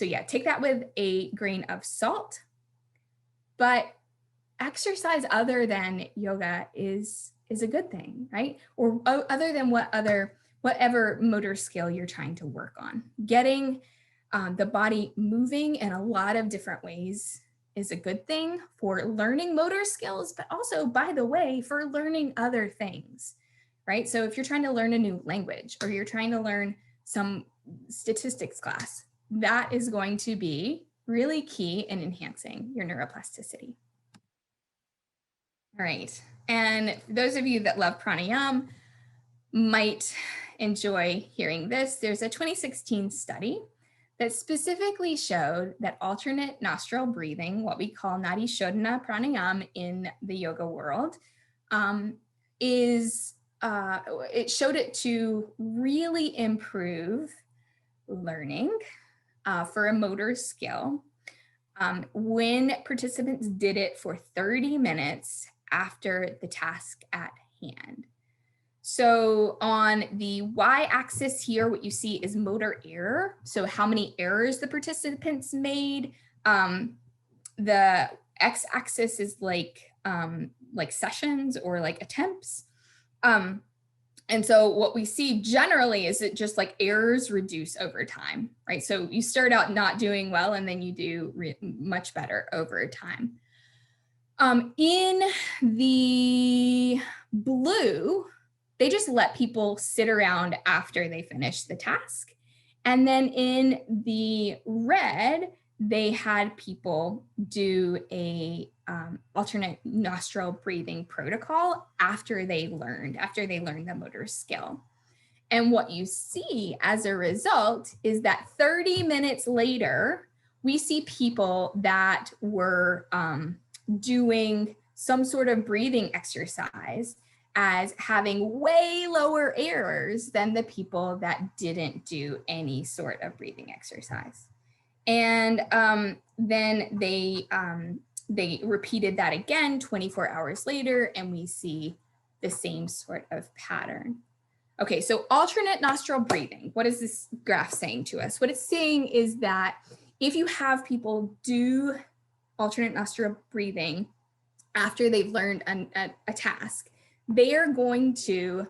Speaker 1: yeah, take that with a grain of salt. But exercise other than yoga is a good thing, right? Or other than whatever motor skill you're trying to work on. Getting the body moving in a lot of different ways is a good thing for learning motor skills, but also, by the way, for learning other things, right? So if you're trying to learn a new language or you're trying to learn some statistics class, that is going to be really key in enhancing your neuroplasticity. All right, and those of you that love pranayama might enjoy hearing this. There's a 2016 study that specifically showed that alternate nostril breathing, what we call Nadi Shodhana pranayama in the yoga world, it showed it to really improve learning for a motor skill when participants did it for 30 minutes after the task at hand. So on the y-axis here, what you see is motor error. So how many errors the participants made. The x-axis is like sessions or like attempts. And so what we see generally is it just like errors reduce over time, right? So you start out not doing well and then you do much better over time. In the blue, they just let people sit around after they finish the task. And then in the red, they had people do a alternate nostril breathing protocol after they learned the motor skill. And what you see as a result is that 30 minutes later, we see people that were doing some sort of breathing exercise as having way lower errors than the people that didn't do any sort of breathing exercise. And then they repeated that again 24 hours later, and we see the same sort of pattern. Okay, so alternate nostril breathing. What is this graph saying to us? What it's saying is that if you have people do alternate nostril breathing after they've learned a task, they are going to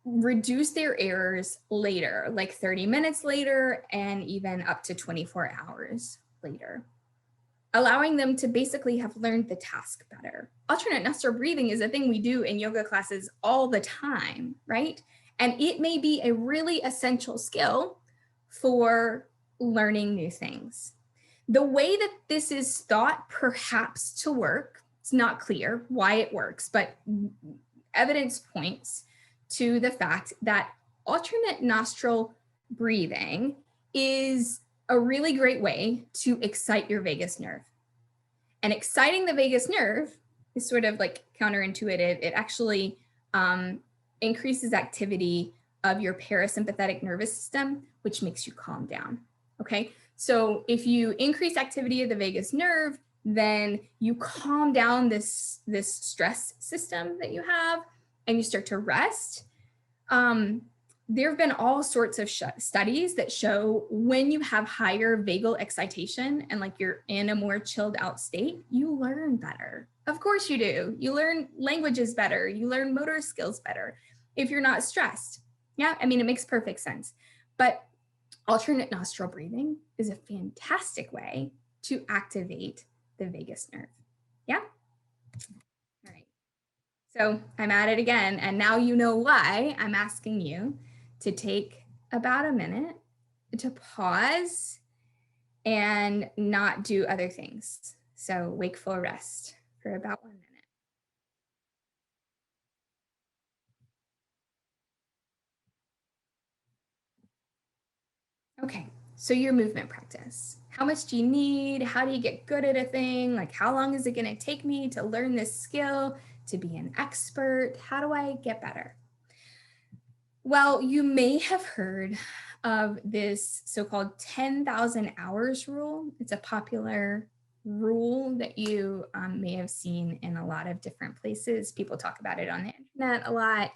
Speaker 1: reduce their errors later, like 30 minutes later and even up to 24 hours later, allowing them to basically have learned the task better. Alternate nostril breathing is a thing we do in yoga classes all the time, right? And it may be a really essential skill for learning new things. The way that this is thought perhaps to work, it's not clear why it works, but evidence points to the fact that alternate nostril breathing is a really great way to excite your vagus nerve. And exciting the vagus nerve is sort of like counterintuitive. It actually increases activity of your parasympathetic nervous system, which makes you calm down. Okay, so if you increase activity of the vagus nerve, then you calm down this stress system that you have, and you start to rest. There have been all sorts of studies that show when you have higher vagal excitation and like you're in a more chilled out state, you learn better. Of course you do. You learn languages better. You learn motor skills better if you're not stressed. Yeah, I mean, it makes perfect sense. But alternate nostril breathing is a fantastic way to activate the vagus nerve. Yeah. All right. So I'm at it again. And now you know why I'm asking you to take about a minute to pause and not do other things. So wakeful rest for about 1 minute. Okay, so your movement practice. How much do you need? How do you get good at a thing? Like, how long is it going to take me to learn this skill, to be an expert? How do I get better? Well, you may have heard of this so-called 10,000 hours rule. It's a popular rule that you may have seen in a lot of different places. People talk about it on the internet a lot.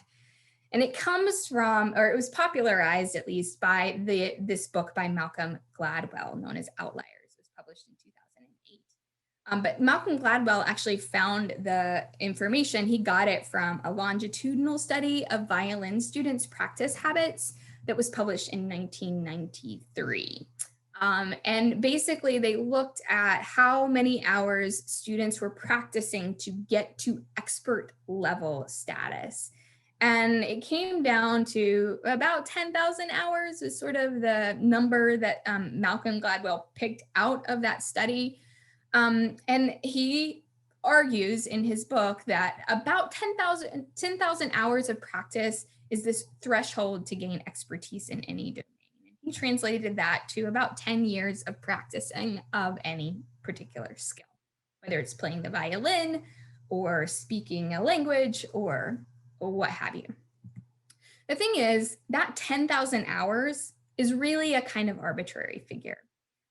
Speaker 1: And it comes from, or it was popularized at least by this book by Malcolm Gladwell known as Outliers. It was published in 2008. But Malcolm Gladwell actually found the information. He got it from a longitudinal study of violin students' practice habits that was published in 1993. And basically they looked at how many hours students were practicing to get to expert level status. And it came down to about 10,000 hours is sort of the number that Malcolm Gladwell picked out of that study. And he argues in his book that about 10,000 hours of practice is this threshold to gain expertise in any domain. He translated that to about 10 years of practicing of any particular skill, whether it's playing the violin or speaking a language or what have you. The thing is that 10,000 hours is really a kind of arbitrary figure.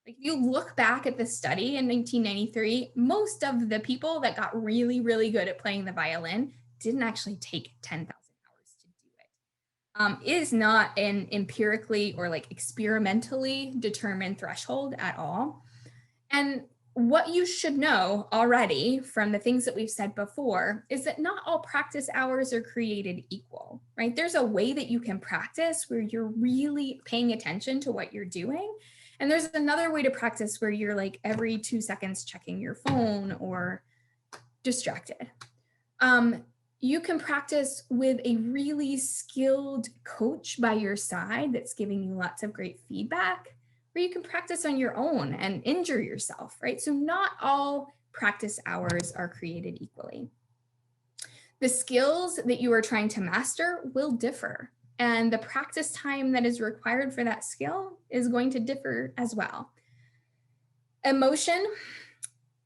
Speaker 1: Like if you look back at the study in 1993, most of the people that got really, really good at playing the violin didn't actually take 10,000 hours to do it. It is not an empirically or like experimentally determined threshold at all. And what you should know already from the things that we've said before is that not all practice hours are created equal, right? There's a way that you can practice where you're really paying attention to what you're doing. And there's another way to practice where you're like every 2 seconds checking your phone or distracted. You can practice with a really skilled coach by your side that's giving you lots of great feedback, or you can practice on your own and injure yourself, right? So not all practice hours are created equally. The skills that you are trying to master will differ, and the practice time that is required for that skill is going to differ as well. Emotion,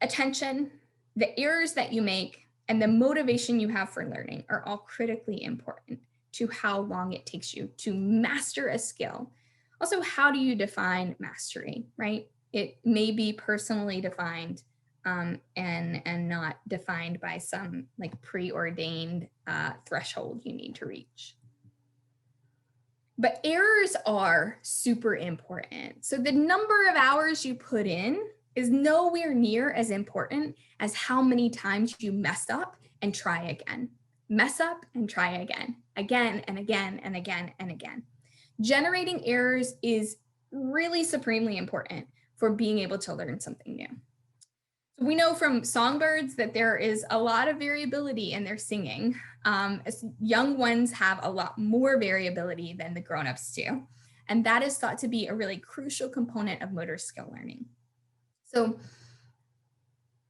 Speaker 1: attention, the errors that you make, and the motivation you have for learning are all critically important to how long it takes you to master a skill. Also, how do you define mastery, right? It may be personally defined and not defined by some like preordained threshold you need to reach. But errors are super important. So the number of hours you put in is nowhere near as important as how many times you mess up and try again. Mess up and try again, again and again and again and again. Generating errors is really supremely important for being able to learn something new. So we know from songbirds that there is a lot of variability in their singing. Young ones have a lot more variability than the grown-ups do. And that is thought to be a really crucial component of motor skill learning. So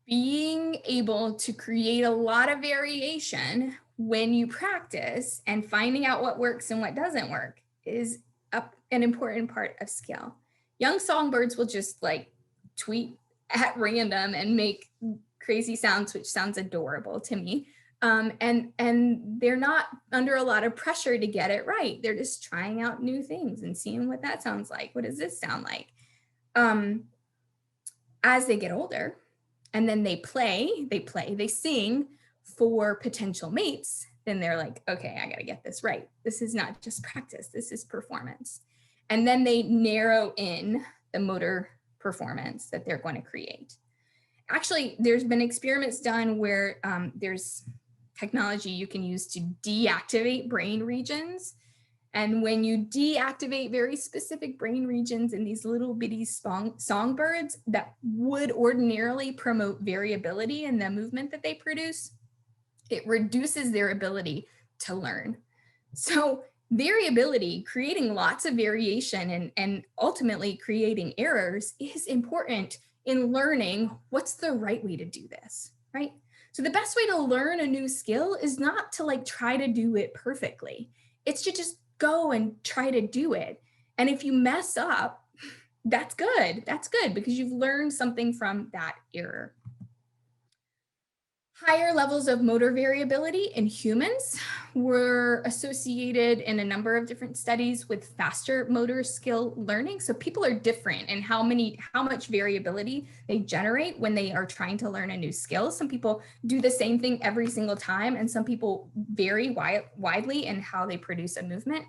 Speaker 1: being able to create a lot of variation when you practice and finding out what works and what doesn't work is an important part of skill. Young songbirds will just like tweet at random and make crazy sounds, which sounds adorable to me. And they're not under a lot of pressure to get it right. They're just trying out new things and seeing what that sounds like. What does this sound like? As they get older, and then they sing for potential mates, then they're like, okay, I got to get this right. This is not just practice, this is performance. And then they narrow in the motor performance that they're going to create. Actually, there's been experiments done where there's technology you can use to deactivate brain regions. And when you deactivate very specific brain regions in these little bitty songbirds that would ordinarily promote variability in the movement that they produce, it reduces their ability to learn. So variability, creating lots of variation and ultimately creating errors is important in learning what's the right way to do this, right? So the best way to learn a new skill is not to like try to do it perfectly. It's to just go and try to do it. And if you mess up, that's good. That's good because you've learned something from that error. Higher levels of motor variability in humans were associated in a number of different studies with faster motor skill learning. So people are different in how much variability they generate when they are trying to learn a new skill. Some people do the same thing every single time, and some people vary widely in how they produce a movement.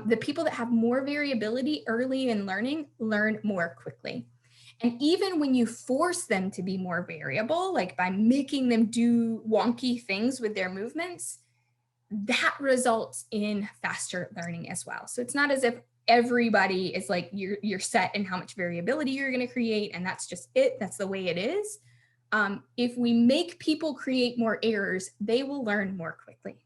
Speaker 1: The people that have more variability early in learning learn more quickly. And even when you force them to be more variable, like by making them do wonky things with their movements, that results in faster learning as well. So it's not as if everybody is like you're set in how much variability you're going to create, and that's just it. That's the way it is. If we make people create more errors, they will learn more quickly.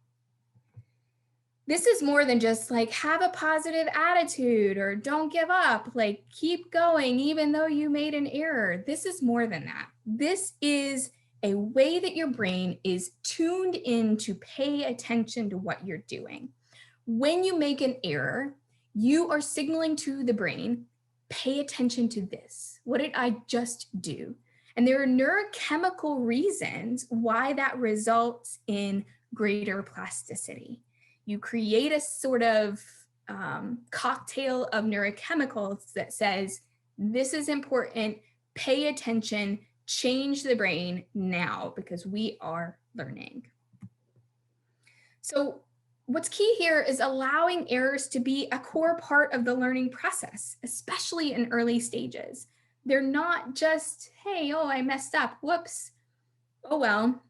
Speaker 1: This is more than just like have a positive attitude or don't give up, like keep going even though you made an error. This is more than that. This is a way that your brain is tuned in to pay attention to what you're doing. When you make an error, you are signaling to the brain, pay attention to this. What did I just do? And there are neurochemical reasons why that results in greater plasticity. You create a sort of cocktail of neurochemicals that says, this is important, pay attention, change the brain now because we are learning. So what's key here is allowing errors to be a core part of the learning process, especially in early stages. They're not just, hey, oh, I messed up, whoops, oh well,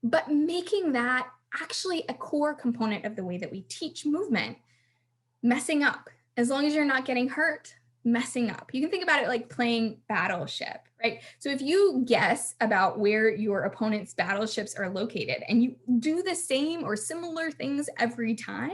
Speaker 1: but making that actually a core component of the way that we teach movement. Messing up, as long as you're not getting hurt, messing up. You can think about it like playing Battleship, right? So if you guess about where your opponent's battleships are located and you do the same or similar things every time,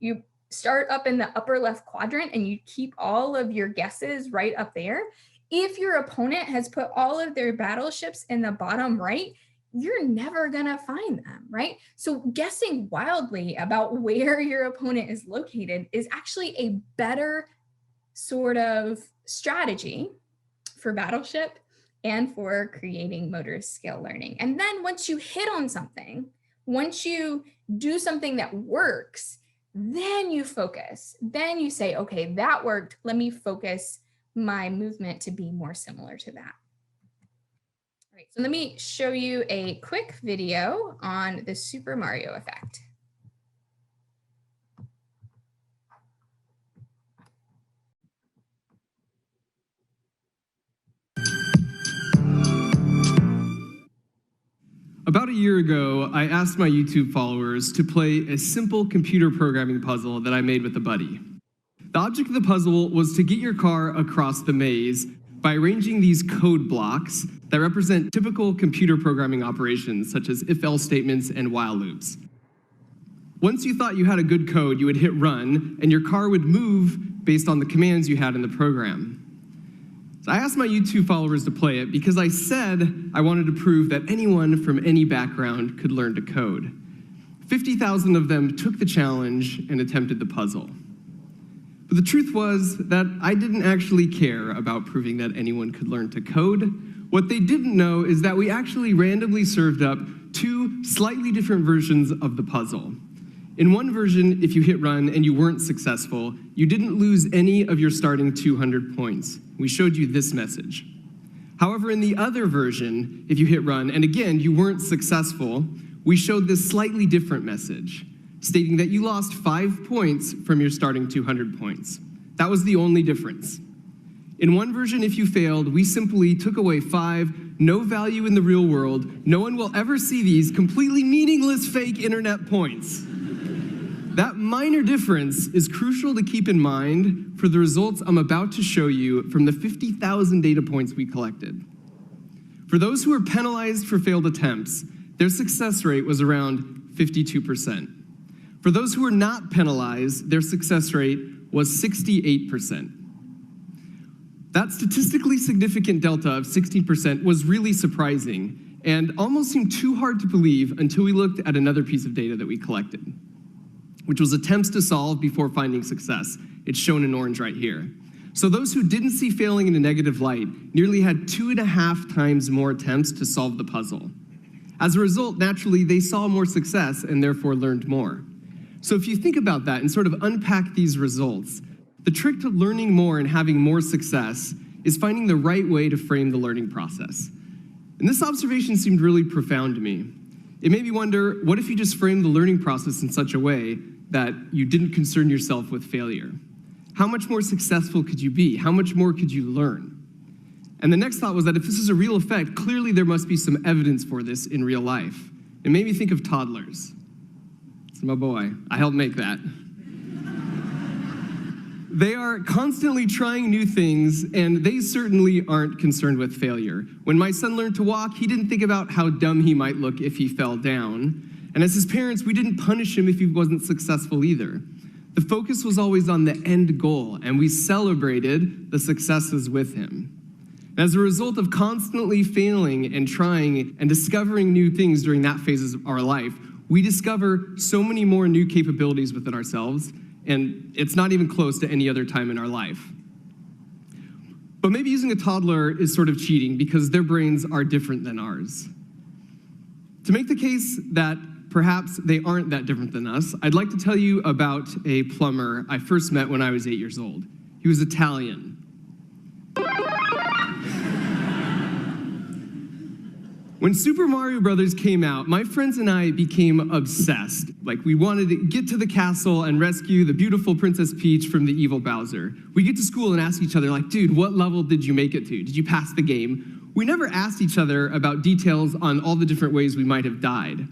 Speaker 1: you start up in the upper left quadrant and you keep all of your guesses right up there. If your opponent has put all of their battleships in the bottom right, you're never gonna find them, right? So guessing wildly about where your opponent is located is actually a better sort of strategy for battleship and for creating motor skill learning. And then once you hit on something, once you do something that works, then you focus. Then you say, okay, that worked. Let me focus my movement to be more similar to that. All right, so let me show you a quick video on the Super Mario effect.
Speaker 3: About a year ago, I asked my YouTube followers to play a simple computer programming puzzle that I made with a buddy. The object of the puzzle was to get your car across the maze by arranging these code blocks that represent typical computer programming operations, such as if-else statements and while loops. Once you thought you had a good code, you would hit run, and your car would move based on the commands you had in the program. So I asked my YouTube followers to play it because I said I wanted to prove that anyone from any background could learn to code. 50,000 of them took the challenge and attempted the puzzle. But the truth was that I didn't actually care about proving that anyone could learn to code. What they didn't know is that we actually randomly served up two slightly different versions of the puzzle. In one version, if you hit run and you weren't successful, you didn't lose any of your starting 200 points. We showed you this message. However, in the other version, if you hit run and again you weren't successful, we showed this slightly different message, stating that you lost 5 points from your starting 200 points. That was the only difference. In one version, if you failed, we simply took away 5, no value in the real world, no one will ever see these completely meaningless fake internet points. That minor difference is crucial to keep in mind for the results I'm about to show you from the 50,000 data points we collected. For those who were penalized for failed attempts, their success rate was around 52%. For those who were not penalized, their success rate was 68%. That statistically significant delta of 16% was really surprising and almost seemed too hard to believe until we looked at another piece of data that we collected, which was attempts to solve before finding success. It's shown in orange right here. So those who didn't see failing in a negative light nearly had 2.5 times more attempts to solve the puzzle. As a result, naturally, they saw more success and therefore learned more. So if you think about that and sort of unpack these results, the trick to learning more and having more success is finding the right way to frame the learning process. And this observation seemed really profound to me. It made me wonder, what if you just framed the learning process in such a way that you didn't concern yourself with failure? How much more successful could you be? How much more could you learn? And the next thought was that if this is a real effect, clearly there must be some evidence for this in real life. It made me think of toddlers. It's my boy. I helped make that. They are constantly trying new things, and they certainly aren't concerned with failure. When my son learned to walk, he didn't think about how dumb he might look if he fell down. And as his parents, we didn't punish him if he wasn't successful either. The focus was always on the end goal, and we celebrated the successes with him. And as a result of constantly failing and trying and discovering new things during that phase of our life, we discover so many more new capabilities within ourselves, and it's not even close to any other time in our life. But maybe using a toddler is sort of cheating because their brains are different than ours. To make the case that perhaps they aren't that different than us, I'd like to tell you about a plumber I first met when I was 8 years old. He was Italian. When Super Mario Brothers came out, my friends and I became obsessed. Like, we wanted to get to the castle and rescue the beautiful Princess Peach from the evil Bowser. We get to school and ask each other, like, dude, what level did you make it to? Did you pass the game? We never asked each other about details on all the different ways we might have died.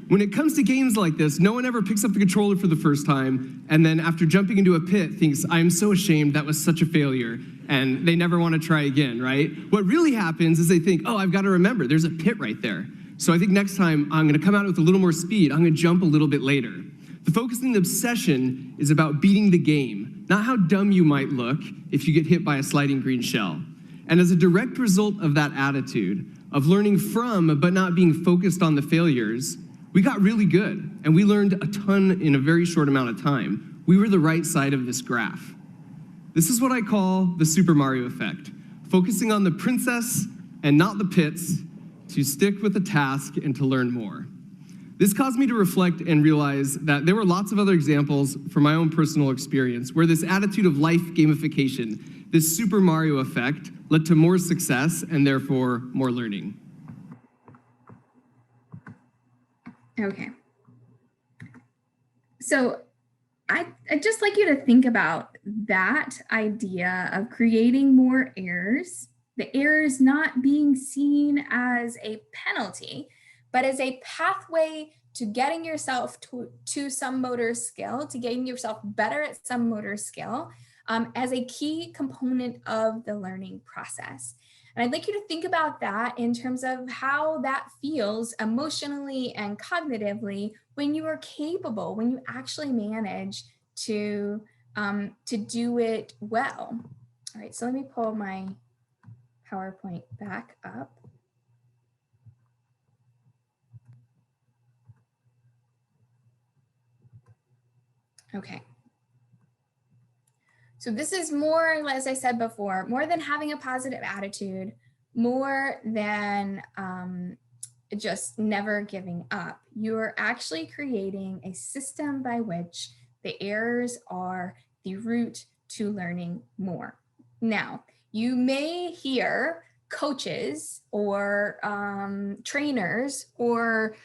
Speaker 3: When it comes to games like this, no one ever picks up the controller for the first time, and then after jumping into a pit thinks, I'm so ashamed, that was such a failure, and they never want to try again, right? What really happens is they think, oh, I've got to remember, there's a pit right there. So I think next time I'm going to come out with a little more speed, I'm going to jump a little bit later. The focus and the obsession is about beating the game, not how dumb you might look if you get hit by a sliding green shell. And as a direct result of that attitude, of learning from but not being focused on the failures, we got really good, and we learned a ton in a very short amount of time. We were the right side of this graph. This is what I call the Super Mario effect, focusing on the princess and not the pits to stick with the task and to learn more. This caused me to reflect and realize that there were lots of other examples from my own personal experience where this attitude of life gamification, this Super Mario effect, led to more success and therefore more learning.
Speaker 1: Okay. So I'd just like you to think about that idea of creating more errors, the errors not being seen as a penalty, but as a pathway to getting yourself to some motor skill, to getting yourself better at some motor skill, as a key component of the learning process. And I'd like you to think about that in terms of how that feels emotionally and cognitively when you are capable, when you actually manage to do it well. All right, so let me pull my PowerPoint back up. Okay. So this is more, as I said before, more than having a positive attitude, more than just never giving up. You're actually creating a system by which the errors are the route to learning more. Now, you may hear coaches or trainers or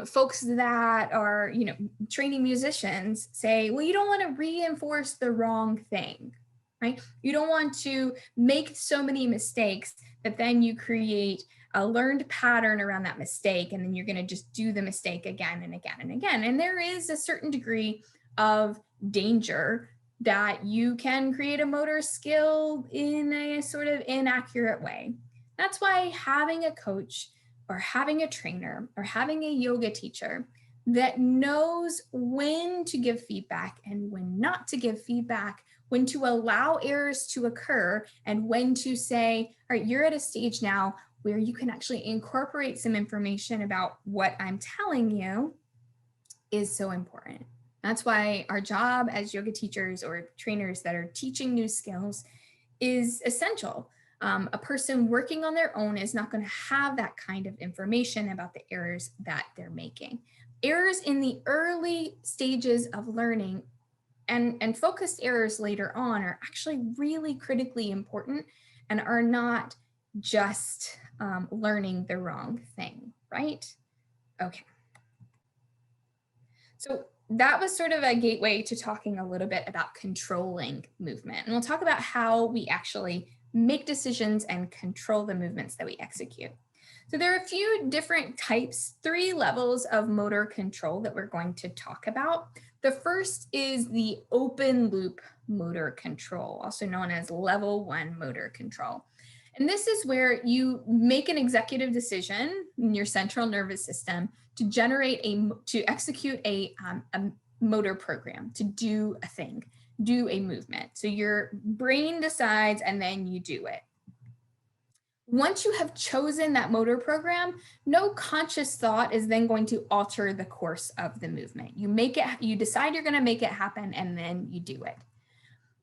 Speaker 1: folks that are, training musicians say, well, you don't want to reinforce the wrong thing, right? You don't want to make so many mistakes that then you create a learned pattern around that mistake, and then you're going to just do the mistake again and again and again. And there is a certain degree of danger that you can create a motor skill in a sort of inaccurate way. That's why having a coach or having a trainer or having a yoga teacher that knows when to give feedback and when not to give feedback, when to allow errors to occur, and when to say, all right, you're at a stage now where you can actually incorporate some information about what I'm telling you, is so important. That's why our job as yoga teachers or trainers that are teaching new skills is essential. A person working on their own is not going to have that kind of information about the errors that they're making. Errors in the early stages of learning and focused errors later on are actually really critically important and are not just learning the wrong thing, right? Okay. So that was sort of a gateway to talking a little bit about controlling movement. And we'll talk about how we actually make decisions and control the movements that we execute. So there are a few different types, 3 levels of motor control that we're going to talk about. The first is the open loop motor control, also known as level 1 motor control. And this is where you make an executive decision in your central nervous system to execute a motor program, to do a thing, do a movement. So your brain decides and then you do it. Once you have chosen that motor program, no conscious thought is then going to alter the course of the movement. You decide you're going to make it happen, and then you do it.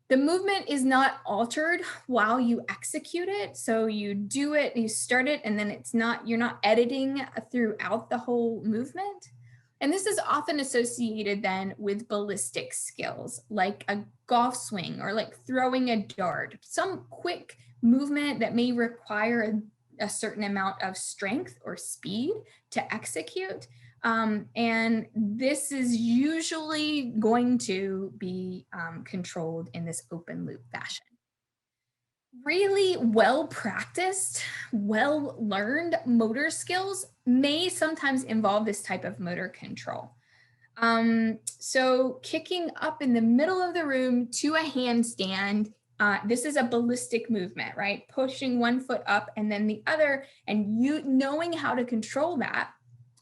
Speaker 1: The movement is not altered while you execute it. So you do it, you start it, and then you're not editing throughout the whole movement. And this is often associated then with ballistic skills, like a golf swing or like throwing a dart, some quick movement that may require a certain amount of strength or speed to execute. And this is usually going to be controlled in this open loop fashion. Really well practiced, well learned motor skills may sometimes involve this type of motor control. So kicking up in the middle of the room to a handstand, this is a ballistic movement, right? Pushing one foot up and then the other, and you knowing how to control that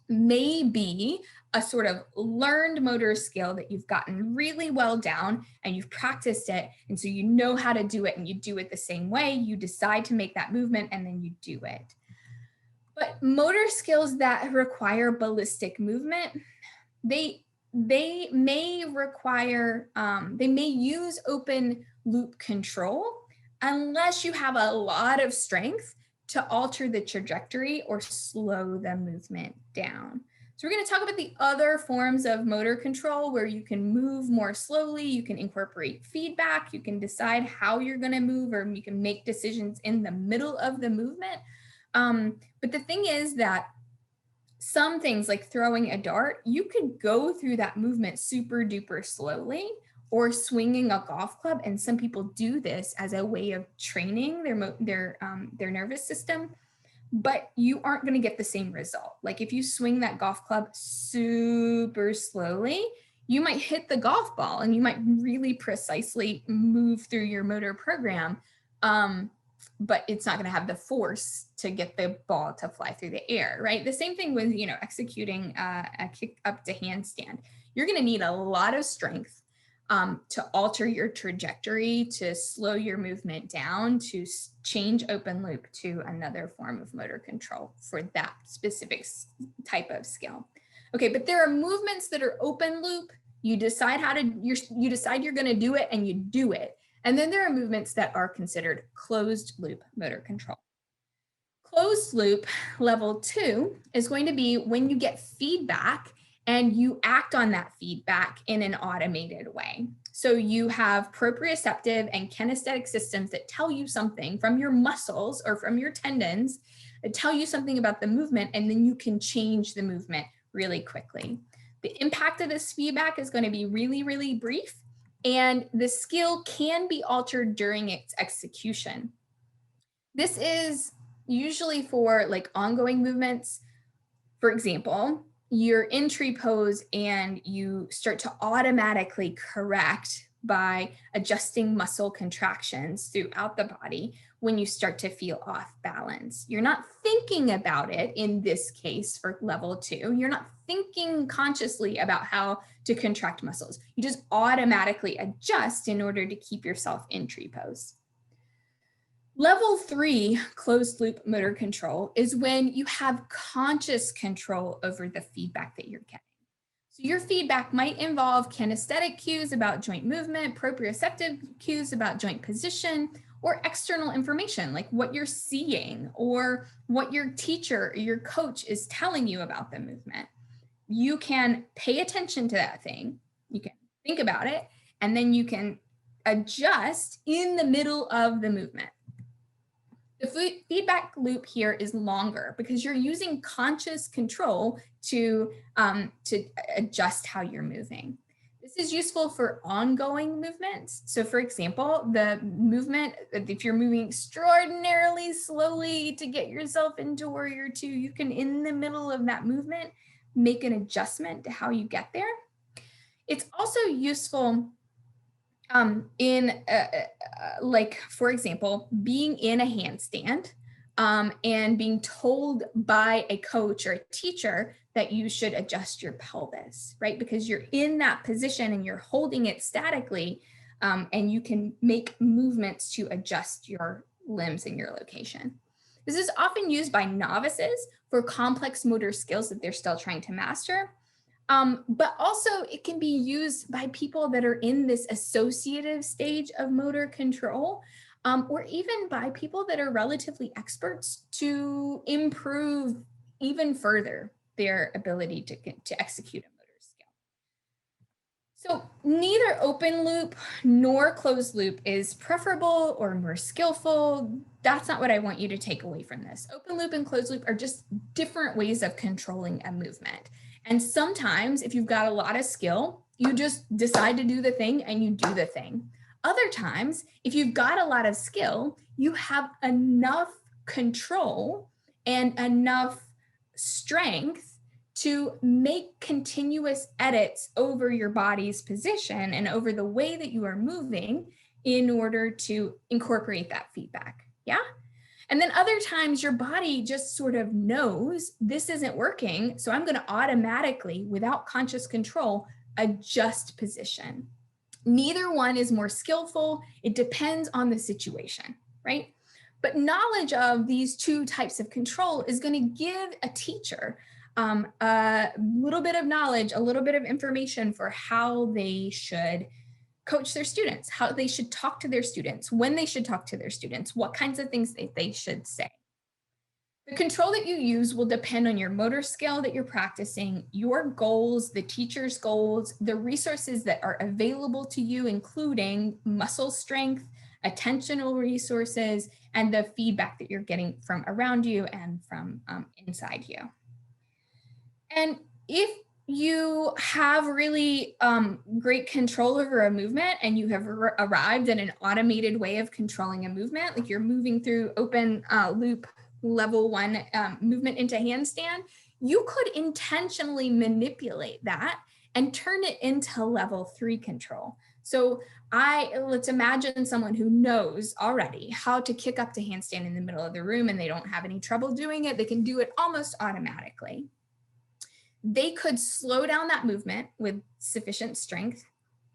Speaker 1: may be a sort of learned motor skill that you've gotten really well down and you've practiced it. And so you know how to do it and you do it the same way. You decide to make that movement and then you do it. But motor skills that require ballistic movement, they may require, they may use open loop control unless you have a lot of strength to alter the trajectory or slow the movement down. So we're going to talk about the other forms of motor control where you can move more slowly, you can incorporate feedback, you can decide how you're going to move, or you can make decisions in the middle of the movement. But the thing is that some things like throwing a dart, you could go through that movement super duper slowly, or swinging a golf club. And some people do this as a way of training their nervous system, but you aren't going to get the same result. Like if you swing that golf club super slowly, you might hit the golf ball and you might really precisely move through your motor program. But it's not going to have the force to get the ball to fly through the air, right? The same thing with, executing a kick up to handstand. You're going to need a lot of strength. to alter your trajectory, to slow your movement down, to change open loop to another form of motor control for that specific type of skill. Okay, but there are movements that are open loop. You decide you decide you're going to do it and you do it. And then there are movements that are considered closed loop motor control. Closed loop level 2 is going to be when you get feedback and you act on that feedback in an automated way. So you have proprioceptive and kinesthetic systems that tell you something from your muscles or from your tendons, that tell you something about the movement, and then you can change the movement really quickly. The impact of this feedback is going to be really, really brief, and the skill can be altered during its execution. This is usually for like ongoing movements. For example, you're in tree pose and you start to automatically correct by adjusting muscle contractions throughout the body when you start to feel off balance. You're not thinking about it in this case for level 2. You're not thinking consciously about how to contract muscles. You just automatically adjust in order to keep yourself in tree pose. Level 3 closed loop motor control is when you have conscious control over the feedback that you're getting. So your feedback might involve kinesthetic cues about joint movement, proprioceptive cues about joint position, or external information like what you're seeing or what your teacher or your coach is telling you about the movement. You can pay attention to that thing, you can think about it, and then you can adjust in the middle of the movement. The feedback loop here is longer because you're using conscious control to adjust how you're moving. This is useful for ongoing movements. So for example, the movement, if you're moving extraordinarily slowly to get yourself into Warrior 2, you can, in the middle of that movement, make an adjustment to how you get there. It's also useful like, for example, being in a handstand and being told by a coach or a teacher that you should adjust your pelvis, right? Because you're in that position and you're holding it statically, and you can make movements to adjust your limbs in your location. This is often used by novices for complex motor skills that they're still trying to master. But also it can be used by people that are in this associative stage of motor control, or even by people that are relatively experts to improve even further their ability to execute a motor skill. So neither open loop nor closed loop is preferable or more skillful. That's not what I want you to take away from this. Open loop and closed loop are just different ways of controlling a movement. And sometimes if you've got a lot of skill, you just decide to do the thing and you do the thing. Other times, if you've got a lot of skill, you have enough control and enough strength to make continuous edits over your body's position and over the way that you are moving in order to incorporate that feedback. Yeah? And then other times your body just sort of knows this isn't working, so I'm going to automatically, without conscious control, adjust position. Neither one is more skillful. It depends on the situation, right? But knowledge of these two types of control is going to give a teacher a little bit of knowledge, a little bit of information for how they should coach their students, how they should talk to their students, when they should talk to their students, what kinds of things they should say. The control that you use will depend on your motor skill that you're practicing, your goals, the teacher's goals, the resources that are available to you, including muscle strength, attentional resources, and the feedback that you're getting from around you and from inside you. And if you have really great control over a movement and you have arrived at an automated way of controlling a movement, like you're moving through open loop level 1 movement into handstand, you could intentionally manipulate that and turn it into level 3 control. So let's imagine someone who knows already how to kick up to handstand in the middle of the room and they don't have any trouble doing it. They can do it almost automatically. They could slow down that movement with sufficient strength,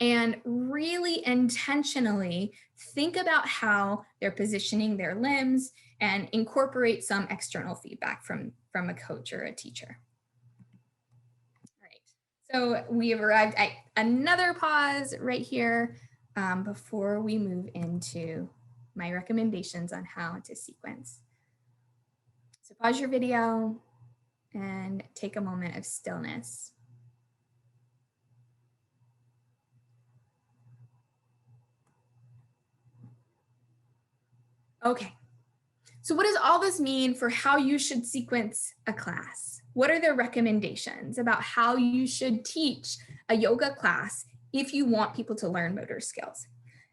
Speaker 1: and really intentionally think about how they're positioning their limbs and incorporate some external feedback from a coach or a teacher. All right, so we have arrived at another pause right here before we move into my recommendations on how to sequence. So pause your video and take a moment of stillness. Okay, so what does all this mean for how you should sequence a class? What are the recommendations about how you should teach a yoga class if you want people to learn motor skills?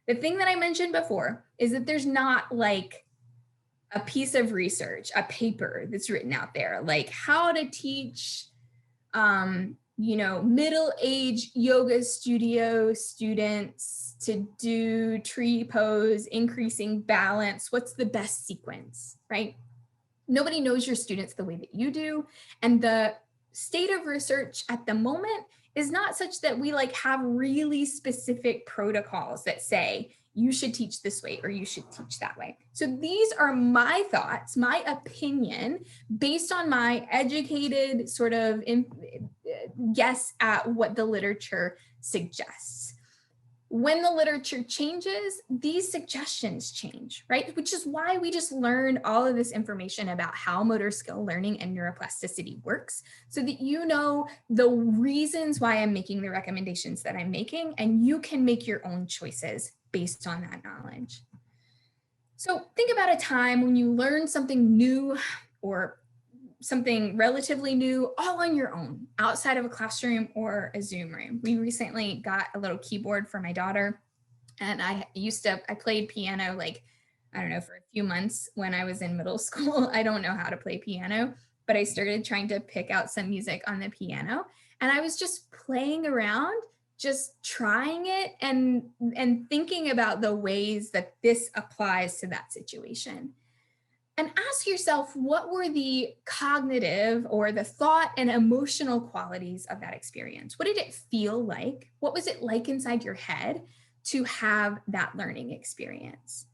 Speaker 1: The thing that I mentioned before is that there's not like a piece of research, a paper that's written out there, like how to teach middle-aged yoga studio students to do tree pose, increasing balance. What's the best sequence, right? Nobody knows your students the way that you do. And the state of research at the moment is not such that we like have really specific protocols that say you should teach this way or you should teach that way. So these are my thoughts, my opinion, based on my educated sort of guess at what the literature suggests. When the literature changes, these suggestions change, right? Which is why we just learned all of this information about how motor skill learning and neuroplasticity works, so that you know the reasons why I'm making the recommendations that I'm making, and you can make your own choices based on that knowledge. So think about a time when you learned something new or something relatively new all on your own outside of a classroom or a Zoom room. We recently got a little keyboard for my daughter, and I played piano like, I don't know, for a few months when I was in middle school. I don't know how to play piano, but I started trying to pick out some music on the piano, and I was just playing around, just trying it and thinking about the ways that this applies to that situation. And ask yourself, what were the cognitive or the thought and emotional qualities of that experience? What did it feel like? What was it like inside your head to have that learning experience?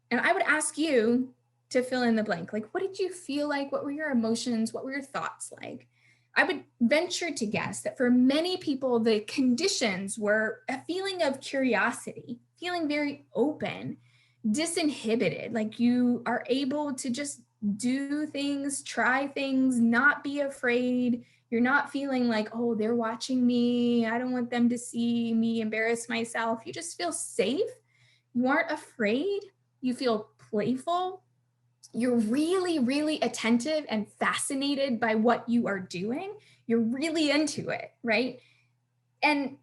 Speaker 1: And I would ask you to fill in the blank. Like, what did you feel like? What were your emotions? What were your thoughts like? I would venture to guess that for many people, the conditions were a feeling of curiosity, feeling very open, disinhibited, like you are able to just do things, try things, not be afraid. You're not feeling like, oh, they're watching me, I don't want them to see me embarrass myself. You just feel safe. You aren't afraid. You feel playful. You're really, really attentive and fascinated by what you are doing. You're really into it, right? And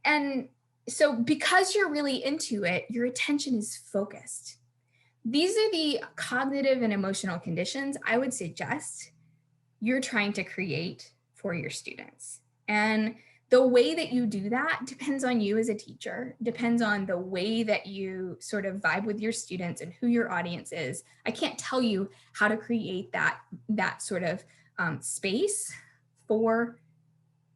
Speaker 1: so because you're really into it, your attention is focused. These are the cognitive and emotional conditions I would suggest you're trying to create for your students. And the way that you do that depends on you as a teacher, depends on the way that you sort of vibe with your students and who your audience is. I can't tell you how to create that sort of space for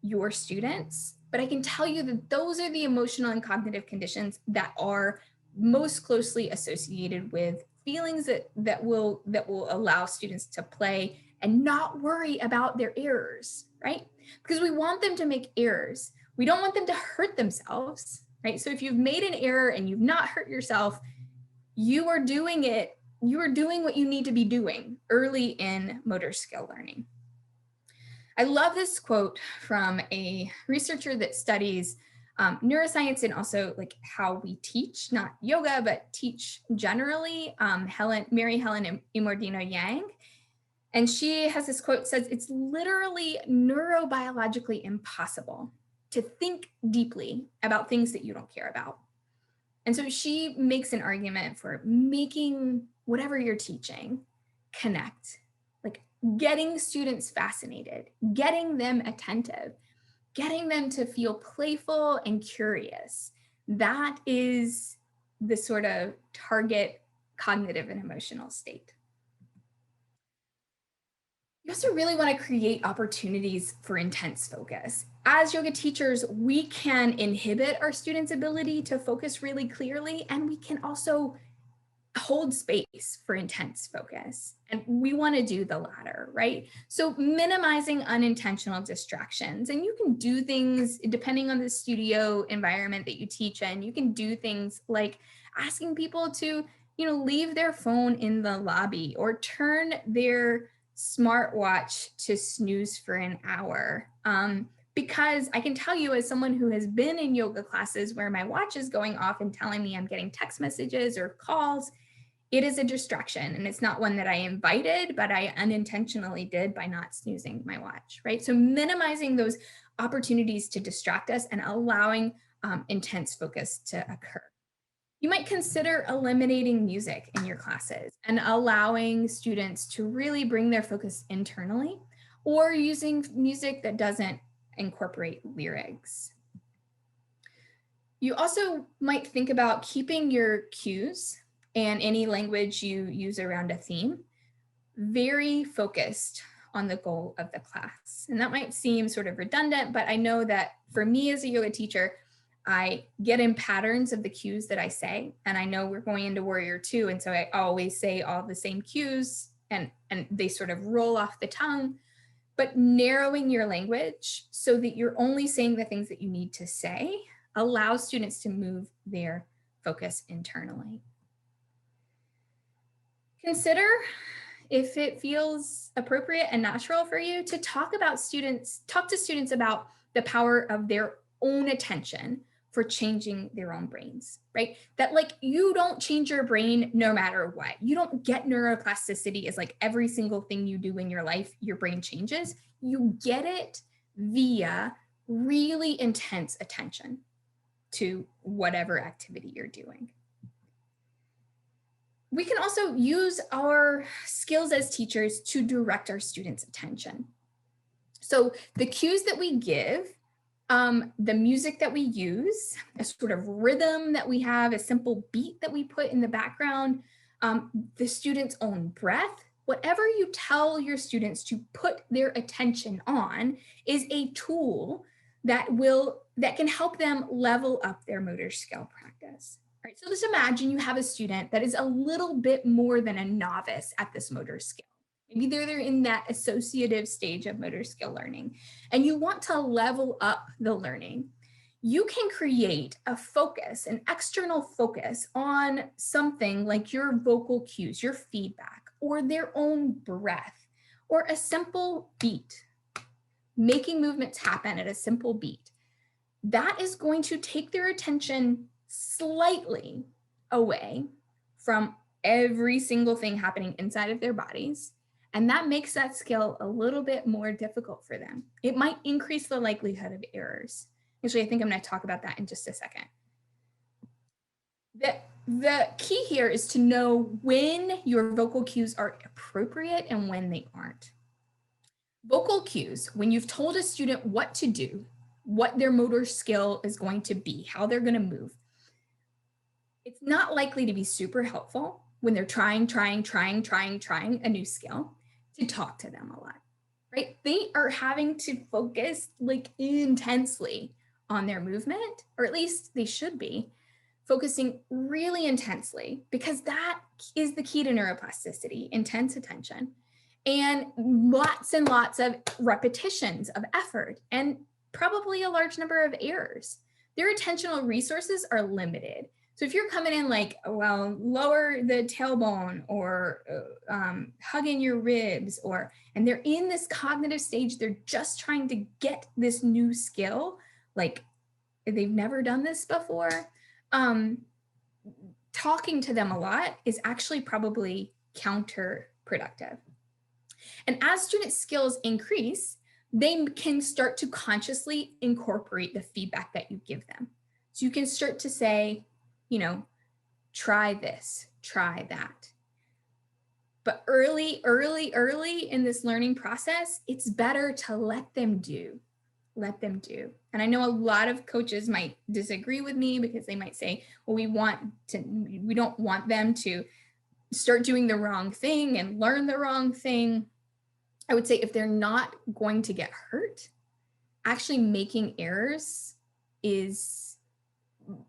Speaker 1: your students, but I can tell you that those are the emotional and cognitive conditions that are most closely associated with feelings that will allow students to play and not worry about their errors, right? Because we want them to make errors. We don't want them to hurt themselves, right? So if you've made an error and you've not hurt yourself, you are doing what you need to be doing early in motor skill learning. I love this quote from a researcher that studies neuroscience and also like how we teach, not yoga, but teach generally, Mary Helen Imordino Yang. And she has this quote, says, it's literally neurobiologically impossible to think deeply about things that you don't care about. And so she makes an argument for making whatever you're teaching connect, like getting students fascinated, getting them attentive, getting them to feel playful and curious. That is the sort of target cognitive and emotional state. You also really want to create opportunities for intense focus. As yoga teachers, we can inhibit our students' ability to focus really clearly, and we can also hold space for intense focus. And we want to do the latter, right? So minimizing unintentional distractions. And you can do things depending on the studio environment that you teach in. You can do things like asking people to, leave their phone in the lobby or turn their smartwatch to snooze for an hour. Because I can tell you, as someone who has been in yoga classes where my watch is going off and telling me I'm getting text messages or calls, it is a distraction, and it's not one that I invited, but I unintentionally did by not snoozing my watch, right? So minimizing those opportunities to distract us and allowing intense focus to occur. You might consider eliminating music in your classes and allowing students to really bring their focus internally, or using music that doesn't incorporate lyrics. You also might think about keeping your cues and any language you use around a theme very focused on the goal of the class. And that might seem sort of redundant, but I know that for me as a yoga teacher, I get in patterns of the cues that I say, and I know we're going into Warrior 2, and so I always say all the same cues, and they sort of roll off the tongue. But narrowing your language so that you're only saying the things that you need to say allows students to move their focus internally. Consider if it feels appropriate and natural for you to talk to students about the power of their own attention for changing their own brains, right? That like you don't change your brain no matter what. You don't get neuroplasticity as like every single thing you do in your life, your brain changes. You get it via really intense attention to whatever activity you're doing. We can also use our skills as teachers to direct our students' attention. So the cues that we give, the music that we use, a sort of rhythm that we have, a simple beat that we put in the background, the student's own breath, whatever you tell your students to put their attention on is a tool that can help them level up their motor skill practice. Right, so just imagine you have a student that is a little bit more than a novice at this motor skill. Maybe they're in that associative stage of motor skill learning, and you want to level up the learning. You can create a focus, an external focus on something like your vocal cues, your feedback, or their own breath, or a simple beat, making movements happen at a simple beat. That is going to take their attention slightly away from every single thing happening inside of their bodies. And that makes that skill a little bit more difficult for them. It might increase the likelihood of errors. Actually, I think I'm going to talk about that in just a second. The key here is to know when your vocal cues are appropriate and when they aren't. Vocal cues, when you've told a student what to do, what their motor skill is going to be, how they're going to move, it's not likely to be super helpful when they're trying a new skill to talk to them a lot, right? They are having to focus like intensely on their movement, or at least they should be focusing really intensely, because that is the key to neuroplasticity, intense attention, and lots of repetitions of effort, and probably a large number of errors. Their attentional resources are limited. So if you're coming in like, well, lower the tailbone, or hug in your ribs, and they're in this cognitive stage, they're just trying to get this new skill, like they've never done this before, talking to them a lot is actually probably counterproductive. And as student skills increase, they can start to consciously incorporate the feedback that you give them. So you can start to say, try this, try that. But early in this learning process, it's better to let them do. And I know a lot of coaches might disagree with me, because they might say, well, we don't want them to start doing the wrong thing and learn the wrong thing. I would say if they're not going to get hurt, actually making errors is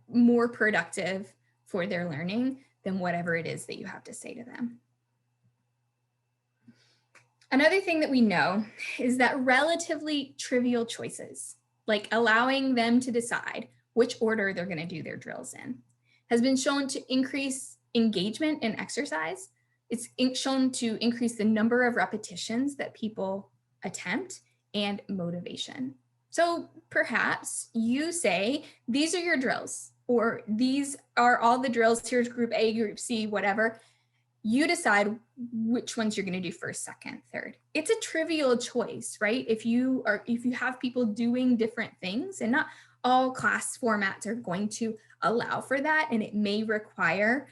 Speaker 1: more productive for their learning than whatever it is that you have to say to them. Another thing that we know is that relatively trivial choices, like allowing them to decide which order they're going to do their drills in, has been shown to increase engagement in exercise. It's shown to increase the number of repetitions that people attempt and motivation. So perhaps you say, these are your drills, or these are all the drills. Here's group A, group C, whatever. You decide which ones you're going to do first, second, third. It's a trivial choice, right? If you have people doing different things, and not all class formats are going to allow for that, and it may require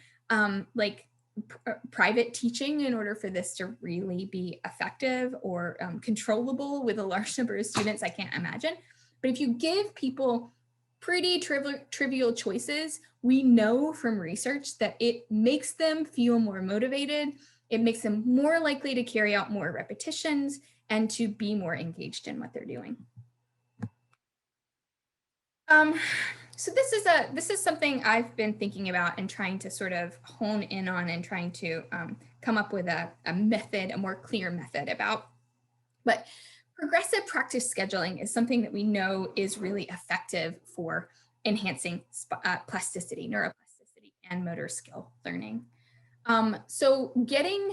Speaker 1: private teaching in order for this to really be effective or controllable with a large number of students. I can't imagine. But if you give people pretty trivial choices, we know from research that it makes them feel more motivated. It makes them more likely to carry out more repetitions and to be more engaged in what they're doing. So this is something I've been thinking about and trying to sort of hone in on, and trying to come up with a method, a more clear method about. But progressive practice scheduling is something that we know is really effective for enhancing plasticity, neuroplasticity, and motor skill learning. So getting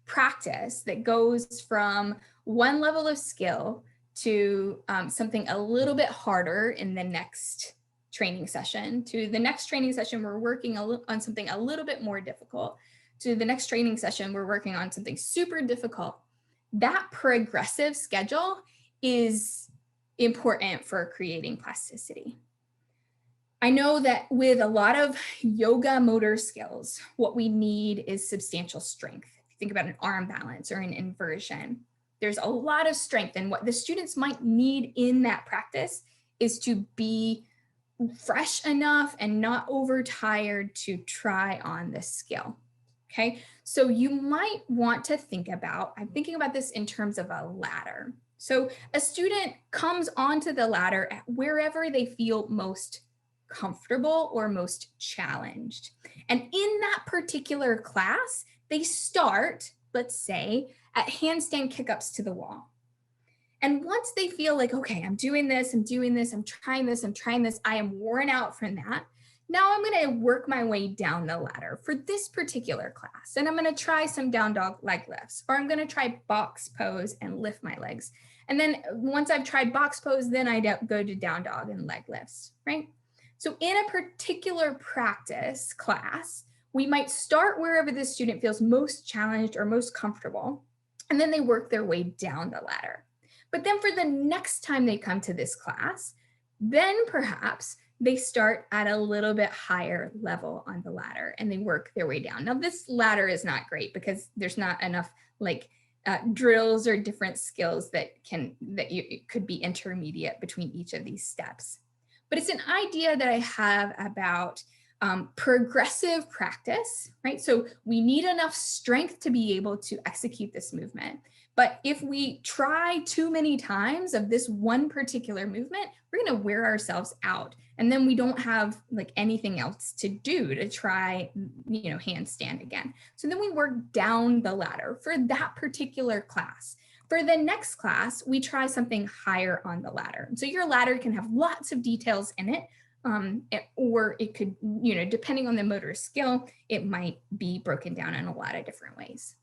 Speaker 1: practice that goes from one level of skill to something a little bit harder in the next training session, to the next training session, we're working on something a little bit more difficult, to the next training session, we're working on something super difficult. That progressive schedule is important for creating plasticity. I know that with a lot of yoga motor skills, what we need is substantial strength. If you think about an arm balance or an inversion, there's a lot of strength, and what the students might need in that practice is to be fresh enough and not overtired to try on this skill. Okay, so you might want to think about, I'm thinking about this in terms of a ladder. So a student comes onto the ladder at wherever they feel most comfortable or most challenged. And in that particular class, they start, let's say, at handstand kickups to the wall. And once they feel like, okay, I'm doing this, I'm trying this, I am worn out from that. Now I'm going to work my way down the ladder for this particular class. And I'm going to try some down dog leg lifts, or I'm going to try box pose and lift my legs. And then once I've tried box pose, then I go to down dog and leg lifts, right? So in a particular practice class, we might start wherever the student feels most challenged or most comfortable, and then they work their way down the ladder. But then for the next time they come to this class, then perhaps they start at a little bit higher level on the ladder and they work their way down. Now this ladder is not great because there's not enough drills or different skills that could be intermediate between each of these steps. But it's an idea that I have about progressive practice, right? So we need enough strength to be able to execute this movement. But if we try too many times of this one particular movement, we're going to wear ourselves out. And then we don't have anything else to do to try, handstand again. So then we work down the ladder for that particular class. For the next class, we try something higher on the ladder. So your ladder can have lots of details in it, or it could, depending on the motor skill, it might be broken down in a lot of different ways.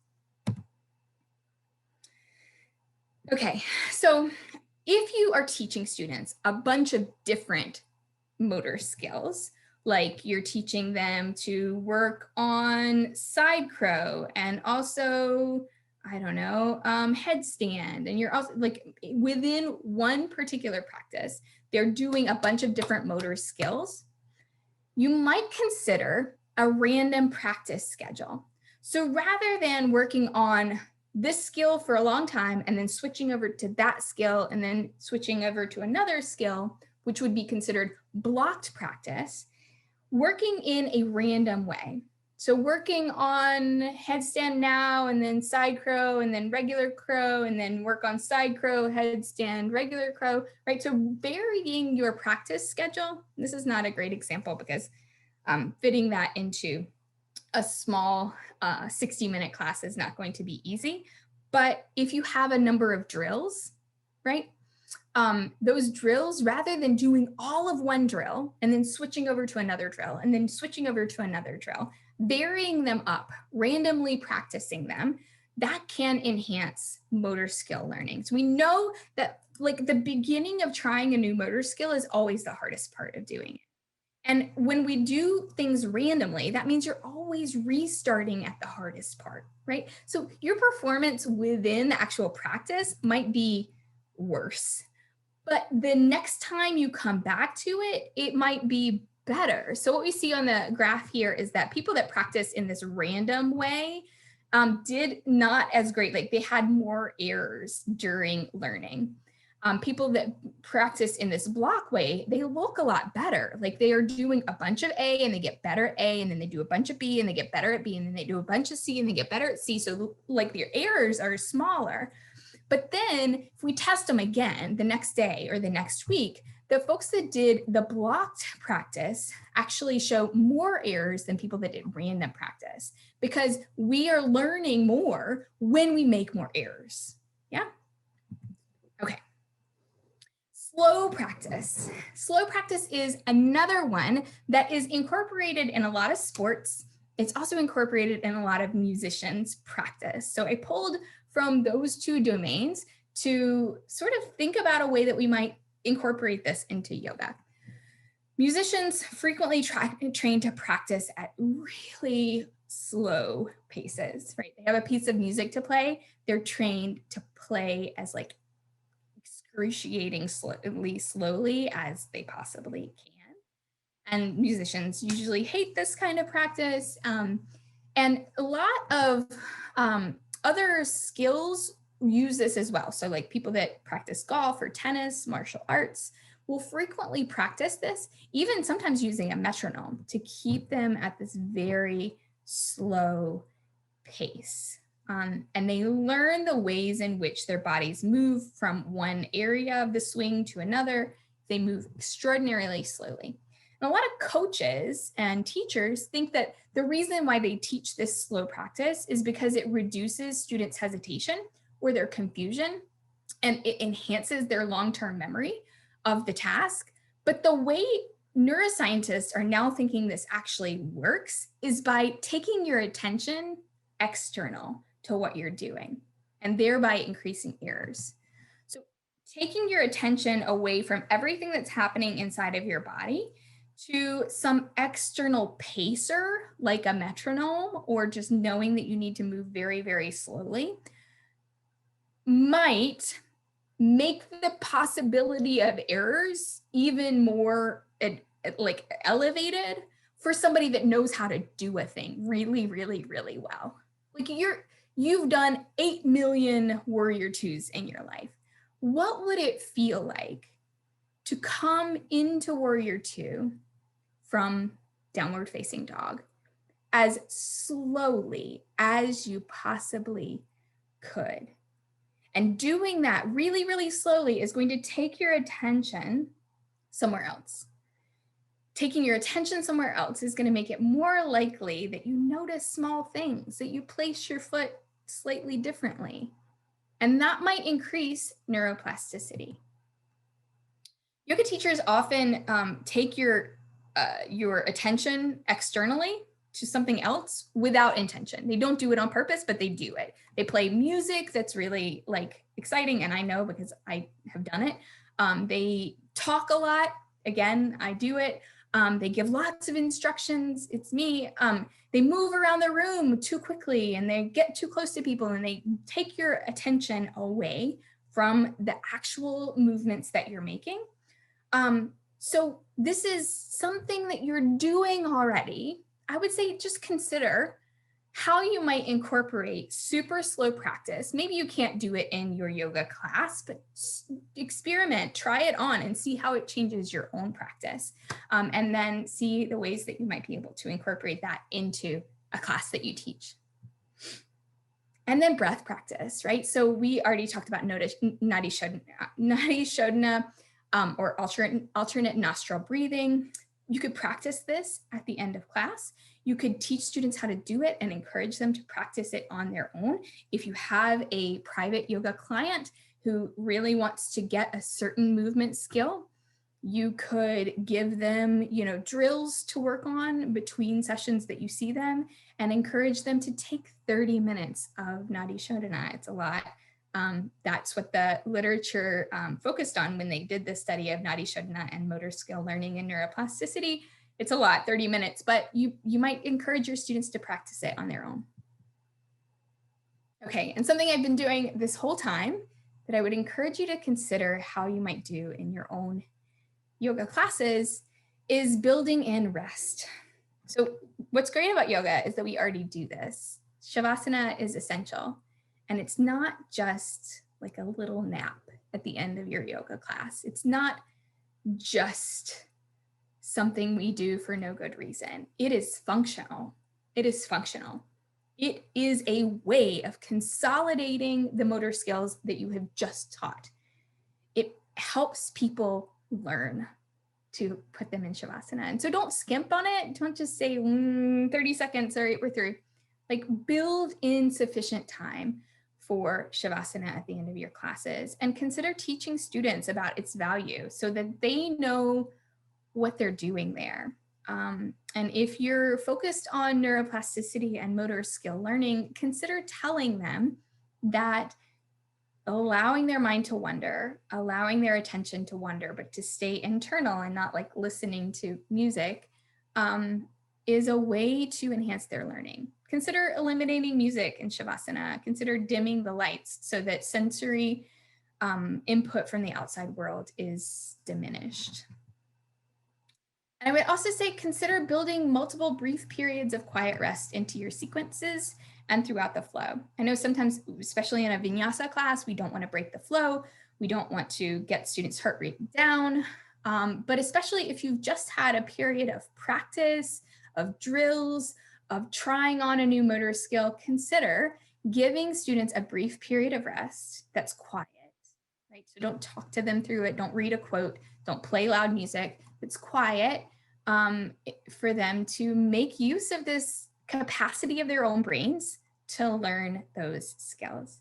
Speaker 1: Okay, so if you are teaching students a bunch of different motor skills, like you're teaching them to work on side crow and also, I don't know, headstand, and you're also within one particular practice, they're doing a bunch of different motor skills, you might consider a random practice schedule. So rather than working on this skill for a long time and then switching over to that skill and then switching over to another skill, which would be considered blocked practice, working in a random way. So working on headstand now, and then side crow, and then regular crow, and then work on side crow, headstand, regular crow, right? So varying your practice schedule. This is not a great example because fitting that into a small 60-minute class is not going to be easy. But if you have a number of drills, right? Those drills, rather than doing all of one drill and then switching over to another drill and then switching over to another drill, varying them up, randomly practicing them, that can enhance motor skill learning. So we know that like the beginning of trying a new motor skill is always the hardest part of doing it. And when we do things randomly, that means you're always restarting at the hardest part, right? So your performance within the actual practice might be worse, but the next time you come back to it, it might be better. So what we see on the graph here is that people that practice in this random way did not as great, like they had more errors during learning. People that practice in this block way, they look a lot better. Like they are doing a bunch of A and they get better at A, and then they do a bunch of B and they get better at B, and then they do a bunch of C and they get better at C. So like their errors are smaller. But then if we test them again the next day or the next week, the folks that did the blocked practice actually show more errors than people that did random practice, because we are learning more when we make more errors. Yeah. Okay. Slow practice. Slow practice is another one that is incorporated in a lot of sports. It's also incorporated in a lot of musicians' practice. So I pulled from those two domains to sort of think about a way that we might incorporate this into yoga. Musicians frequently train to practice at really slow paces, right? They have a piece of music to play. They're trained to play as like excruciatingly slowly as they possibly can. And musicians usually hate this kind of practice. And a lot of other skills use this as well. So like people that practice golf or tennis, martial arts, will frequently practice this, even sometimes using a metronome to keep them at this very slow pace. And they learn the ways in which their bodies move from one area of the swing to another. They move extraordinarily slowly. And a lot of coaches and teachers think that the reason why they teach this slow practice is because it reduces students' hesitation or their confusion, and it enhances their long-term memory of the task. But the way neuroscientists are now thinking this actually works is by taking your attention external to what you're doing and thereby increasing errors. So taking your attention away from everything that's happening inside of your body to some external pacer like a metronome, or just knowing that you need to move very, very slowly, might make the possibility of errors even more like elevated for somebody that knows how to do a thing really, really, really well. Like you've done 8 million Warrior Twos in your life. What would it feel like to come into Warrior Two from downward facing dog as slowly as you possibly could? And doing that really, really slowly is going to take your attention somewhere else. Taking your attention somewhere else is going to make it more likely that you notice small things, that you place your foot slightly differently. And that might increase neuroplasticity. Yoga teachers often take your attention externally to something else without intention. They don't do it on purpose, but they do it. They play music that's really like exciting, and I know because I have done it. They talk a lot. Again, I do it. They give lots of instructions. It's me. They move around the room too quickly, and they get too close to people, and they take your attention away from the actual movements that you're making. So this is something that you're doing already. I would say just consider how you might incorporate super slow practice. Maybe you can't do it in your yoga class, but experiment, try it on and see how it changes your own practice. And then see the ways that you might be able to incorporate that into a class that you teach. And then breath practice, right? So we already talked about Nadi Shodhana, or alternate nostril breathing. You could practice this at the end of class. You could teach students how to do it and encourage them to practice it on their own. If you have a private yoga client who really wants to get a certain movement skill, you could give them, drills to work on between sessions that you see them and encourage them to take 30 minutes of Nadi Shodhana. It's a lot. That's what the literature focused on when they did the study of Nadi Shodhana and motor skill learning and neuroplasticity. It's a lot, 30 minutes, but you might encourage your students to practice it on their own. Okay, and something I've been doing this whole time that I would encourage you to consider how you might do in your own yoga classes is building in rest. So what's great about yoga is that we already do this. Shavasana is essential, and it's not just like a little nap at the end of your yoga class. It's not just something we do for no good reason. It is functional. It is functional. It is a way of consolidating the motor skills that you have just taught. It helps people learn to put them in Shavasana. And so don't skimp on it. Don't just say 30 seconds, all right, we're through. Like, build in sufficient time for Shavasana at the end of your classes, and consider teaching students about its value so that they know what they're doing there. And if you're focused on neuroplasticity and motor skill learning, consider telling them that allowing their mind to wander, allowing their attention to wander, but to stay internal and not like listening to music, is a way to enhance their learning. Consider eliminating music in Shavasana. Consider dimming the lights so that sensory input from the outside world is diminished. And I would also say consider building multiple brief periods of quiet rest into your sequences and throughout the flow. I know sometimes, especially in a vinyasa class, we don't want to break the flow. We don't want to get students' heart rate down. But especially if you've just had a period of practice, of drills, of trying on a new motor skill, consider giving students a brief period of rest that's quiet, right? So don't talk to them through it. Don't read a quote. Don't play loud music. It's quiet for them to make use of this capacity of their own brains to learn those skills.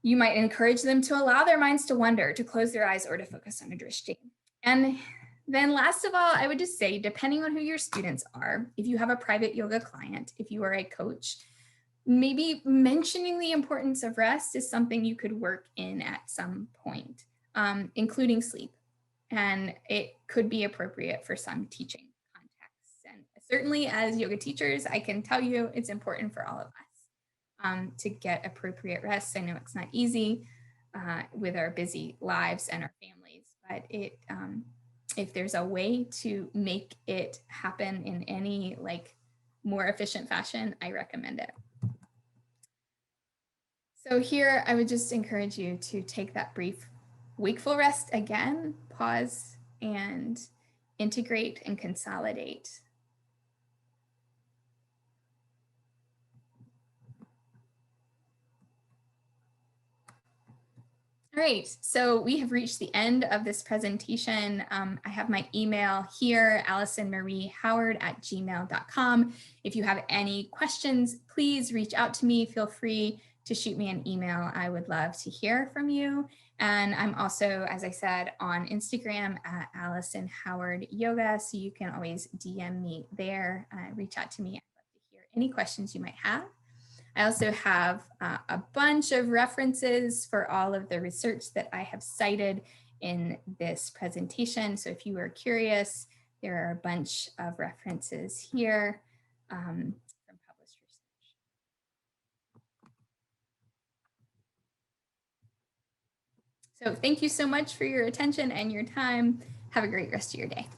Speaker 1: You might encourage them to allow their minds to wander, to close their eyes, or to focus on a drishti. And then last of all, I would just say, depending on who your students are, if you have a private yoga client, if you are a coach, maybe mentioning the importance of rest is something you could work in at some point, including sleep. And it could be appropriate for some teaching contexts. And certainly as yoga teachers, I can tell you it's important for all of us to get appropriate rest. I know it's not easy with our busy lives and our families, but if there's a way to make it happen in any more efficient fashion, I recommend it. So here I would just encourage you to take that brief wakeful rest again, pause and integrate and consolidate. All right, so we have reached the end of this presentation. I have my email here, AllisonMarieHoward@gmail.com. If you have any questions, please reach out to me. Feel free to shoot me an email. I would love to hear from you. And I'm also, as I said, on Instagram at Allison Howard Yoga, so you can always DM me there, reach out to me. I'd love to hear any questions you might have. I also have a bunch of references for all of the research that I have cited in this presentation. So if you are curious, there are a bunch of references here from published research. So thank you so much for your attention and your time. Have a great rest of your day.